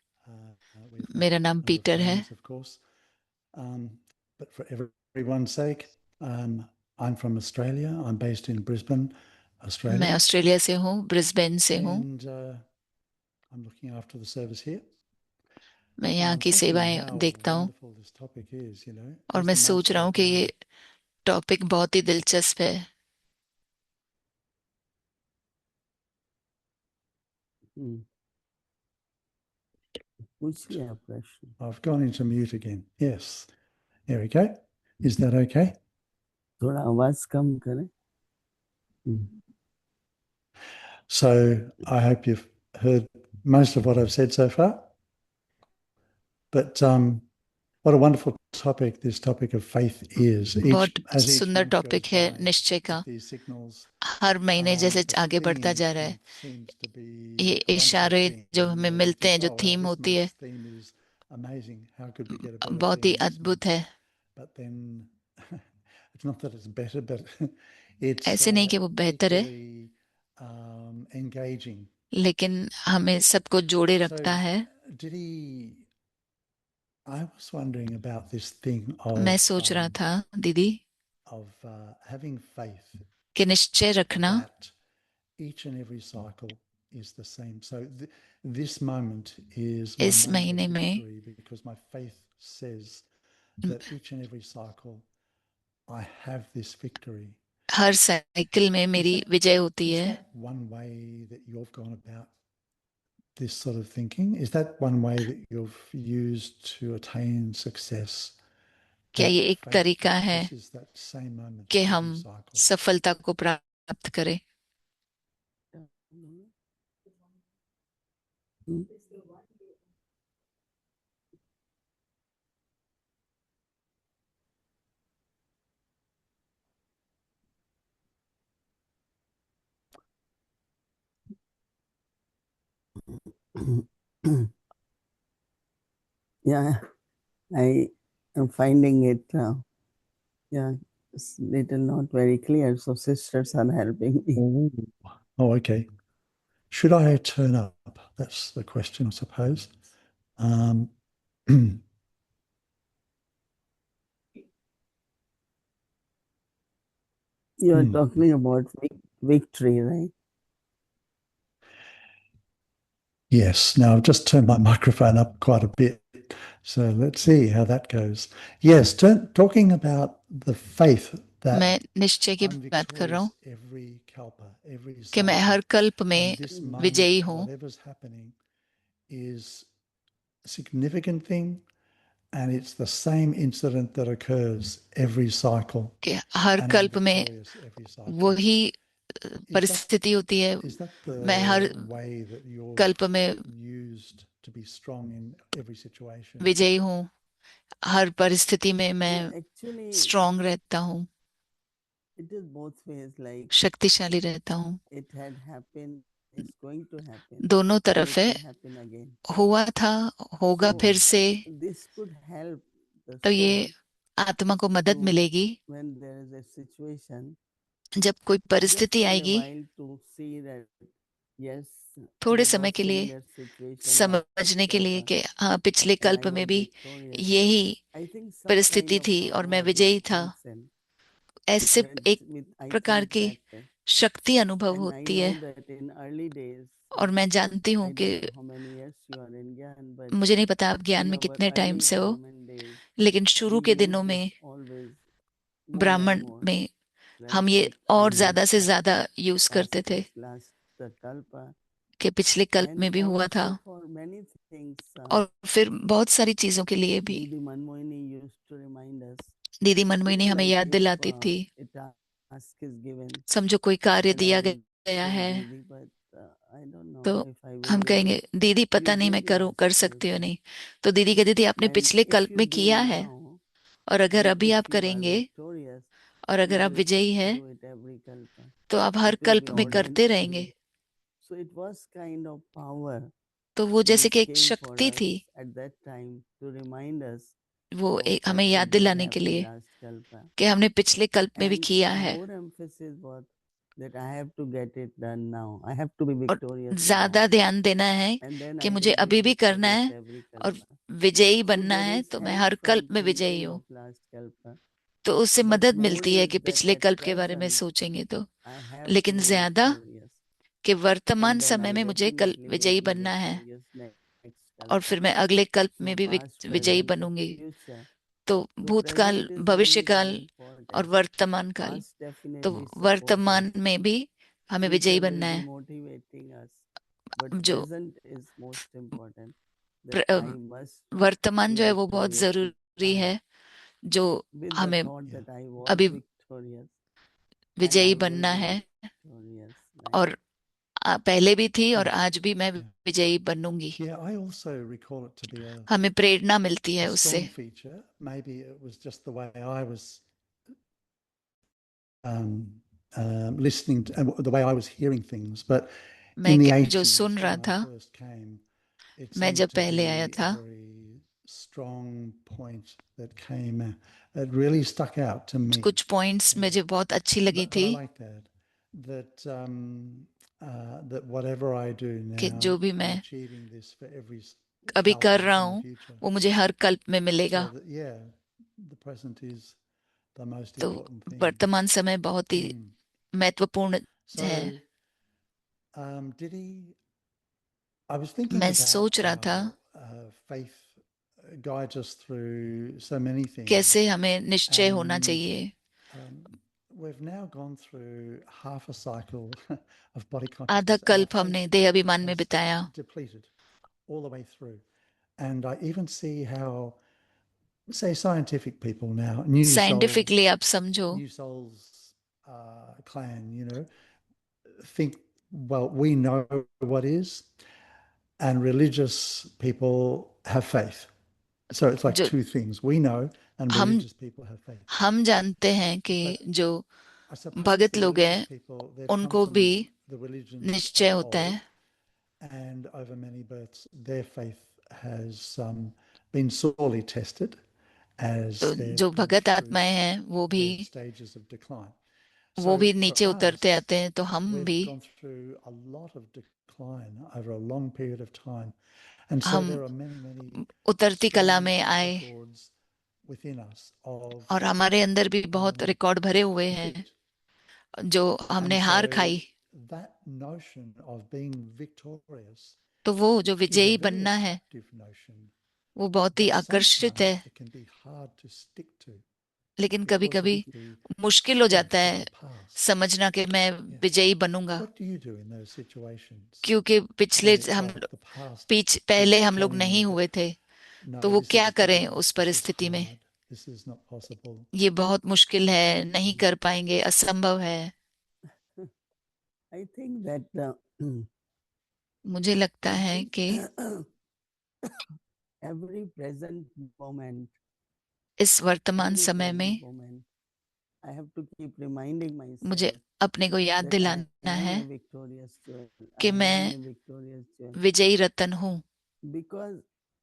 Speaker 7: with
Speaker 3: मेरा नाम
Speaker 7: other
Speaker 3: Peter है।
Speaker 7: friends, of course. But for everyone's sake, I'm from Australia. I'm based in Brisbane,
Speaker 3: मैं
Speaker 7: Australia,
Speaker 3: Australia से हूँ, Brisbane से हूँ।
Speaker 7: and I'm looking after the service here.
Speaker 3: मैं
Speaker 7: And
Speaker 3: यहाँ
Speaker 7: I'm
Speaker 3: की
Speaker 7: thinking
Speaker 3: सेवाएं
Speaker 7: how
Speaker 3: देखता हूँ
Speaker 7: wonderful this topic is, you know.
Speaker 3: और मैं
Speaker 7: Wisdom
Speaker 3: सोच
Speaker 7: Master
Speaker 3: रहा हूँ कि ये
Speaker 7: Hokkien
Speaker 3: टॉपिक बहुत ही दिलचस्प है।
Speaker 5: पूछिए आप प्रश्न।
Speaker 7: I've gone into mute again. Yes. There we go. Is that okay?
Speaker 5: थोड़ा आवाज कम करें।
Speaker 7: So I hope you've heard most of what I've said so far. But what a wonderful topic this topic of faith is.
Speaker 3: बहुत
Speaker 7: As each
Speaker 3: सुंदर
Speaker 7: month
Speaker 3: topic
Speaker 7: goes
Speaker 3: है
Speaker 7: by,
Speaker 3: निश्चय का।
Speaker 7: these signals,
Speaker 3: हर महीने जैसे
Speaker 7: the
Speaker 3: आगे बढ़ता
Speaker 7: theme
Speaker 3: जा रहा है,
Speaker 7: seems to be
Speaker 3: ये
Speaker 7: a wonderful
Speaker 3: इशारे
Speaker 7: theme.
Speaker 3: जो हमें
Speaker 7: We
Speaker 3: मिलते
Speaker 7: think,
Speaker 3: हैं, जो
Speaker 7: oh, wow,
Speaker 3: थीम
Speaker 7: this
Speaker 3: होती है,
Speaker 7: month's theme is amazing. How could we get a better
Speaker 3: बहुत ही
Speaker 7: theme this
Speaker 3: अद्भुत
Speaker 7: month?
Speaker 3: है।
Speaker 7: But then it's not that it's better, but it's
Speaker 3: ऐसे नहीं कि वो बेहतर है,
Speaker 7: equally engaging.
Speaker 3: लेकिन हमें सबको जोड़े रखता
Speaker 7: So
Speaker 3: है।
Speaker 7: I was wondering about this thing
Speaker 3: मैं सोच रहा था दीदी
Speaker 7: of having faith
Speaker 3: कि निश्चय रखना
Speaker 7: that each and every cycle is the same. So this moment is my
Speaker 3: इस
Speaker 7: moment of
Speaker 3: महीने में
Speaker 7: victory because my faith says that each and every cycle I have this victory.
Speaker 3: Her cycle में मेरी विजय होती
Speaker 7: Is
Speaker 3: है.
Speaker 7: that one way that you've gone about this sort of thinking? Is that one way that you've used to attain success?
Speaker 3: क्या
Speaker 7: That
Speaker 3: ये एक
Speaker 7: faith
Speaker 3: तरीका
Speaker 7: that
Speaker 3: है
Speaker 7: this is that same moment
Speaker 3: कि
Speaker 7: every
Speaker 3: हम
Speaker 7: cycle?
Speaker 3: सफलता को प्राप्त करें?
Speaker 5: Yeah, I am finding it, it's little not very clear. So sisters are helping me.
Speaker 7: Oh, okay. Should I turn up? That's the question, I suppose.
Speaker 5: You are talking about victory, right?
Speaker 7: Yes. Now I've just turned my microphone up quite a bit. So let's see how that goes. Yes, talking about the faith that
Speaker 3: मैं निश्चय की
Speaker 7: I'm
Speaker 3: बात कर रहा हूँ
Speaker 7: victorious every kalpa, every
Speaker 3: कि मैं
Speaker 7: cycle.
Speaker 3: हर कल्प में
Speaker 7: And this moment,
Speaker 3: विजयी हूँ.
Speaker 7: whatever's happening is a significant thing, and it's the same incident that occurs every cycle.
Speaker 3: कि हर
Speaker 7: And I'm
Speaker 3: कल्प में
Speaker 7: victorious every cycle.
Speaker 3: वही परिस्थिति होती है.
Speaker 7: Is that
Speaker 3: मैं हर
Speaker 7: the way that you've
Speaker 3: कल्प में
Speaker 7: used to be strong in every situation?
Speaker 3: विजयी हूँ. हर परिस्थिति में मैं
Speaker 5: Actually,
Speaker 3: स्ट्रांग रहता हूँ,
Speaker 5: it is both ways. Like
Speaker 3: शक्तिशाली रहता हूँ.
Speaker 5: it had happened, it's going to happen.
Speaker 3: दोनों
Speaker 5: and
Speaker 3: तरफ
Speaker 5: it
Speaker 3: है.
Speaker 5: will happen again.
Speaker 3: हुआ था, होगा
Speaker 5: So
Speaker 3: फिर से.
Speaker 5: this could help the
Speaker 3: तो ये
Speaker 5: soul
Speaker 3: आत्मा को मदद
Speaker 5: to,
Speaker 3: मिलेगी
Speaker 5: when there is a situation,
Speaker 3: जब कोई
Speaker 5: just
Speaker 3: परिस्थिति
Speaker 5: for a
Speaker 3: आएगी.
Speaker 5: while to see that yes,
Speaker 3: थोड़े
Speaker 5: there
Speaker 3: समय
Speaker 5: was
Speaker 3: के लिए
Speaker 5: similar situation
Speaker 3: समझने के लिए कि हाँ, पिछले
Speaker 5: and I
Speaker 3: कल्प में
Speaker 5: was
Speaker 3: भी
Speaker 5: victorious.
Speaker 3: यही
Speaker 5: I think some
Speaker 3: परिस्थिति
Speaker 5: kind of
Speaker 3: थी और मैं
Speaker 5: power
Speaker 3: विजयी
Speaker 5: will
Speaker 3: था.
Speaker 5: function
Speaker 3: ऐसे एक
Speaker 5: with I
Speaker 3: प्रकार
Speaker 5: felt
Speaker 3: की
Speaker 5: that,
Speaker 3: शक्ति अनुभव
Speaker 5: and I
Speaker 3: होती
Speaker 5: know
Speaker 3: है.
Speaker 5: that in early days,
Speaker 3: और मैं जानती हूँ
Speaker 5: I
Speaker 3: कि
Speaker 5: don't know how many years you are in Gyan, but
Speaker 3: मुझे नहीं पता आप ज्ञान
Speaker 5: in
Speaker 3: में
Speaker 5: our
Speaker 3: कितने टाइम
Speaker 5: early
Speaker 3: से हो,
Speaker 5: Brahmin days,
Speaker 3: लेकिन शुरू
Speaker 5: we
Speaker 3: के
Speaker 5: used
Speaker 3: दिनों
Speaker 5: this
Speaker 3: में
Speaker 5: always more and
Speaker 3: ब्राह्मण
Speaker 5: more,
Speaker 3: में
Speaker 5: right?
Speaker 3: हम ये
Speaker 5: That
Speaker 3: और
Speaker 5: I
Speaker 3: ज्यादा
Speaker 5: had
Speaker 3: से ज्यादा यूज करते थे
Speaker 5: last the kalpa,
Speaker 3: कि पिछले कल्प
Speaker 5: and
Speaker 3: में भी हुआ था.
Speaker 5: also for many things.
Speaker 3: और फिर बहुत सारी चीजों के लिए भी
Speaker 5: Didi Manmohini used to remind us.
Speaker 3: दीदी मनमोहिनी हमें
Speaker 5: Like
Speaker 3: याद
Speaker 5: if
Speaker 3: दिलाती थी.
Speaker 5: a task is given,
Speaker 3: समझो कोई कार्य
Speaker 5: and I
Speaker 3: दिया
Speaker 5: will
Speaker 3: गया
Speaker 5: say,
Speaker 3: है
Speaker 5: Didi, but I don't know
Speaker 3: तो
Speaker 5: if I will
Speaker 3: हम
Speaker 5: do
Speaker 3: कहेंगे
Speaker 5: it.
Speaker 3: दीदी
Speaker 5: You
Speaker 3: पता नहीं मैं
Speaker 5: did
Speaker 3: करूं,
Speaker 5: last
Speaker 3: कर सकती हूँ
Speaker 5: kalpa,
Speaker 3: नहीं. तो दीदी कहती थी आपने
Speaker 5: and
Speaker 3: पिछले
Speaker 5: if
Speaker 3: कल्प
Speaker 5: you
Speaker 3: में
Speaker 5: do
Speaker 3: किया है,
Speaker 5: now,
Speaker 3: और अगर
Speaker 5: and
Speaker 3: अभी
Speaker 5: if
Speaker 3: आप
Speaker 5: you are
Speaker 3: करेंगे,
Speaker 5: victorious,
Speaker 3: और
Speaker 5: you
Speaker 3: अगर आप
Speaker 5: will
Speaker 3: विजयी हैं,
Speaker 5: do it every kalpa.
Speaker 3: तो आप हर
Speaker 5: It will
Speaker 3: कल्प
Speaker 5: be
Speaker 3: में
Speaker 5: ordained
Speaker 3: करते
Speaker 5: for
Speaker 3: रहेंगे.
Speaker 5: you. So it was kind of power
Speaker 3: तो वो जैसे
Speaker 5: which
Speaker 3: कि एक
Speaker 5: came for
Speaker 3: शक्ति
Speaker 5: us
Speaker 3: थी,
Speaker 5: at that time to remind us
Speaker 3: वो
Speaker 5: of
Speaker 3: एक हमें
Speaker 5: what we
Speaker 3: याद
Speaker 5: did
Speaker 3: दिलाने के
Speaker 5: happen
Speaker 3: लिए
Speaker 5: last kalpa.
Speaker 3: कि हमने पिछले कल्प में भी
Speaker 5: And
Speaker 3: किया है.
Speaker 5: more emphasis was that I have to get it done now. I have to be
Speaker 3: और
Speaker 5: victorious now.
Speaker 3: ज्यादा ध्यान देना है
Speaker 5: And then
Speaker 3: कि
Speaker 5: I
Speaker 3: मुझे
Speaker 5: will be
Speaker 3: अभी भी करना
Speaker 5: victorious
Speaker 3: है
Speaker 5: every
Speaker 3: और
Speaker 5: kalpa.
Speaker 3: विजयी
Speaker 5: So
Speaker 3: बनना
Speaker 5: there
Speaker 3: है.
Speaker 5: is
Speaker 3: तो मैं
Speaker 5: help
Speaker 3: हर
Speaker 5: from
Speaker 3: कल्प में विजयी
Speaker 5: thinking
Speaker 3: हूँ.
Speaker 5: of last kalpa.
Speaker 3: तो उससे
Speaker 5: But
Speaker 3: मदद
Speaker 5: more
Speaker 3: मिलती है
Speaker 5: is
Speaker 3: कि
Speaker 5: that
Speaker 3: पिछले
Speaker 5: at
Speaker 3: कल्प के बारे में
Speaker 5: present,
Speaker 3: सोचेंगे तो.
Speaker 5: I have
Speaker 3: लेकिन
Speaker 5: to be
Speaker 3: ज्यादा
Speaker 5: victorious.
Speaker 3: कि वर्तमान
Speaker 5: And then
Speaker 3: समय
Speaker 5: I
Speaker 3: में मुझे कल
Speaker 5: definitely will
Speaker 3: विजयी
Speaker 5: be
Speaker 3: बनना है,
Speaker 5: victorious next
Speaker 3: और
Speaker 5: kalpa.
Speaker 3: फिर मैं अगले कल्प
Speaker 5: So
Speaker 3: में भी
Speaker 5: past,
Speaker 3: विजयी
Speaker 5: present,
Speaker 3: बनूंगी.
Speaker 5: future.
Speaker 3: तो
Speaker 5: So
Speaker 3: भूतकाल,
Speaker 5: present is
Speaker 3: भविष्य
Speaker 5: really very
Speaker 3: काल और
Speaker 5: important.
Speaker 3: वर्तमान काल.
Speaker 5: Past
Speaker 3: तो
Speaker 5: definitely supports
Speaker 3: वर्तमान
Speaker 5: us.
Speaker 3: में भी हमें विजयी
Speaker 5: Future
Speaker 3: बनना
Speaker 5: will be
Speaker 3: है.
Speaker 5: motivating us. But
Speaker 3: जो
Speaker 5: present is most important. That I must
Speaker 3: वर्तमान
Speaker 5: be
Speaker 3: जो है वो बहुत
Speaker 5: victorious
Speaker 3: जरूरी
Speaker 5: now.
Speaker 3: है, जो
Speaker 5: With the
Speaker 3: हमें
Speaker 5: thought that I was
Speaker 3: अभी
Speaker 5: victorious and
Speaker 3: विजयी
Speaker 5: I will
Speaker 3: बनना
Speaker 5: be
Speaker 3: है.
Speaker 5: victorious. Right?
Speaker 3: और पहले भी थी और
Speaker 7: Yeah.
Speaker 3: आज भी मैं
Speaker 7: Yeah.
Speaker 3: विजयी बनूंगी.
Speaker 7: Yeah, I also recall it to be
Speaker 3: हमें प्रेरणा मिलती है
Speaker 7: a
Speaker 3: उससे.
Speaker 7: strong feature. Maybe it was just the way I was listening to, and the way I was hearing things. But
Speaker 3: मैं
Speaker 7: in the
Speaker 3: जो
Speaker 7: 80s,
Speaker 3: सुन रहा
Speaker 7: when I
Speaker 3: था,
Speaker 7: first came, it
Speaker 3: मैं
Speaker 7: seemed
Speaker 3: जब
Speaker 7: to
Speaker 3: पहले आया
Speaker 7: be a
Speaker 3: था,
Speaker 7: very strong point that came. It really stuck out to me.
Speaker 3: कुछ पॉइंट्स मुझे बहुत अच्छी लगी
Speaker 7: But
Speaker 3: थी
Speaker 7: I like that. That whatever I do
Speaker 3: कि
Speaker 7: now,
Speaker 3: जो भी
Speaker 7: I'm
Speaker 3: मैं
Speaker 7: achieving this for every
Speaker 3: अभी कर
Speaker 7: kalpa
Speaker 3: रहा
Speaker 7: in the
Speaker 3: हूँ,
Speaker 7: future.
Speaker 3: वो मुझे हर कल्प में मिलेगा.
Speaker 7: So that, yeah, the present is the most
Speaker 3: तो
Speaker 7: important thing.
Speaker 3: वर्तमान समय बहुत ही महत्वपूर्ण है.
Speaker 7: So, did he I was thinking
Speaker 3: मैं
Speaker 7: about
Speaker 3: सोच रहा था
Speaker 7: how faith guides us through so many things.
Speaker 3: कैसे हमें निश्चय होना
Speaker 7: And
Speaker 3: चाहिए.
Speaker 7: we've now gone through half a cycle of body
Speaker 3: आधा
Speaker 7: consciousness, and our
Speaker 3: कल्प हमने
Speaker 7: faith
Speaker 3: देह अभिमान में
Speaker 7: has
Speaker 3: बिताया.
Speaker 7: depleted all the way through. And I even see how, say, scientific people now,
Speaker 3: scientifically आप समझो,
Speaker 7: New Souls clan, think, well, we know what is, and religious people have faith. So it's like
Speaker 3: जो
Speaker 7: two things. We know, and
Speaker 3: हम
Speaker 7: religious people have faith.
Speaker 3: हम जानते हैं कि
Speaker 7: But
Speaker 3: जो
Speaker 7: I suppose
Speaker 3: Bhagat
Speaker 7: the
Speaker 3: लोग
Speaker 7: religious
Speaker 3: हैं
Speaker 7: people, they've come
Speaker 3: उनको
Speaker 7: from
Speaker 3: भी
Speaker 7: the religions
Speaker 3: निश्चय
Speaker 7: of
Speaker 3: होता
Speaker 7: old,
Speaker 3: है.
Speaker 7: and over many births, their faith has been sorely tested as
Speaker 3: तो
Speaker 7: they've
Speaker 3: जो
Speaker 7: gone
Speaker 3: भगत
Speaker 7: through
Speaker 3: आत्माएं हैं
Speaker 7: their stages of decline.
Speaker 3: वो
Speaker 7: So
Speaker 3: भी
Speaker 7: for
Speaker 3: नीचे उतरते
Speaker 7: us,
Speaker 3: आते हैं, तो हम
Speaker 7: we've
Speaker 3: भी
Speaker 7: gone through a lot of decline over a long period of time. And so
Speaker 3: हम
Speaker 7: there are many, many
Speaker 3: उतरती कला
Speaker 7: strong
Speaker 3: में आए,
Speaker 7: records within us of
Speaker 3: और हमारे अंदर भी बहुत रिकॉर्ड भरे हुए हैं
Speaker 7: defeat.
Speaker 3: जो हमने
Speaker 7: And
Speaker 3: हार
Speaker 7: so
Speaker 3: खाई.
Speaker 7: that notion of being victorious
Speaker 3: तो वो जो
Speaker 7: is a
Speaker 3: विजयी
Speaker 7: very
Speaker 3: बनना है
Speaker 7: attractive notion,
Speaker 3: वो बहुत ही
Speaker 7: but
Speaker 3: आकर्षित है,
Speaker 7: sometimes it can be hard to stick to
Speaker 3: लेकिन कभी
Speaker 7: because of
Speaker 3: कभी
Speaker 7: the
Speaker 3: मुश्किल हो जाता
Speaker 7: stress of
Speaker 3: है
Speaker 7: the past.
Speaker 3: समझना कि मैं
Speaker 7: Yeah.
Speaker 3: विजयी बनूंगा,
Speaker 7: What do you do in those situations
Speaker 3: क्योंकि पिछले
Speaker 7: when it's
Speaker 3: हम
Speaker 7: like the past
Speaker 3: पहले
Speaker 7: keeps
Speaker 3: हम लोग
Speaker 7: telling
Speaker 3: नहीं
Speaker 7: you that
Speaker 3: हुए थे,
Speaker 7: no,
Speaker 3: तो वो
Speaker 7: this
Speaker 3: क्या
Speaker 7: is
Speaker 3: करें
Speaker 7: difficult,
Speaker 3: उस
Speaker 7: this is
Speaker 3: परिस्थिति में.
Speaker 7: hard, this is not possible?
Speaker 3: ये बहुत मुश्किल है, नहीं कर पाएंगे, असंभव है.
Speaker 5: I think that
Speaker 3: मुझे लगता
Speaker 5: I
Speaker 3: है
Speaker 5: think
Speaker 3: कि
Speaker 5: every present moment,
Speaker 3: इस वर्तमान
Speaker 5: every
Speaker 3: समय
Speaker 5: present
Speaker 3: में
Speaker 5: moment, I have to keep reminding
Speaker 3: मुझे
Speaker 5: myself
Speaker 3: अपने को याद
Speaker 5: that I
Speaker 3: दिलाना
Speaker 5: am
Speaker 3: है
Speaker 5: a victorious jewel. I
Speaker 3: कि
Speaker 5: am
Speaker 3: मैं
Speaker 5: a victorious jewel.
Speaker 3: विजयी रतन हूँ.
Speaker 5: Because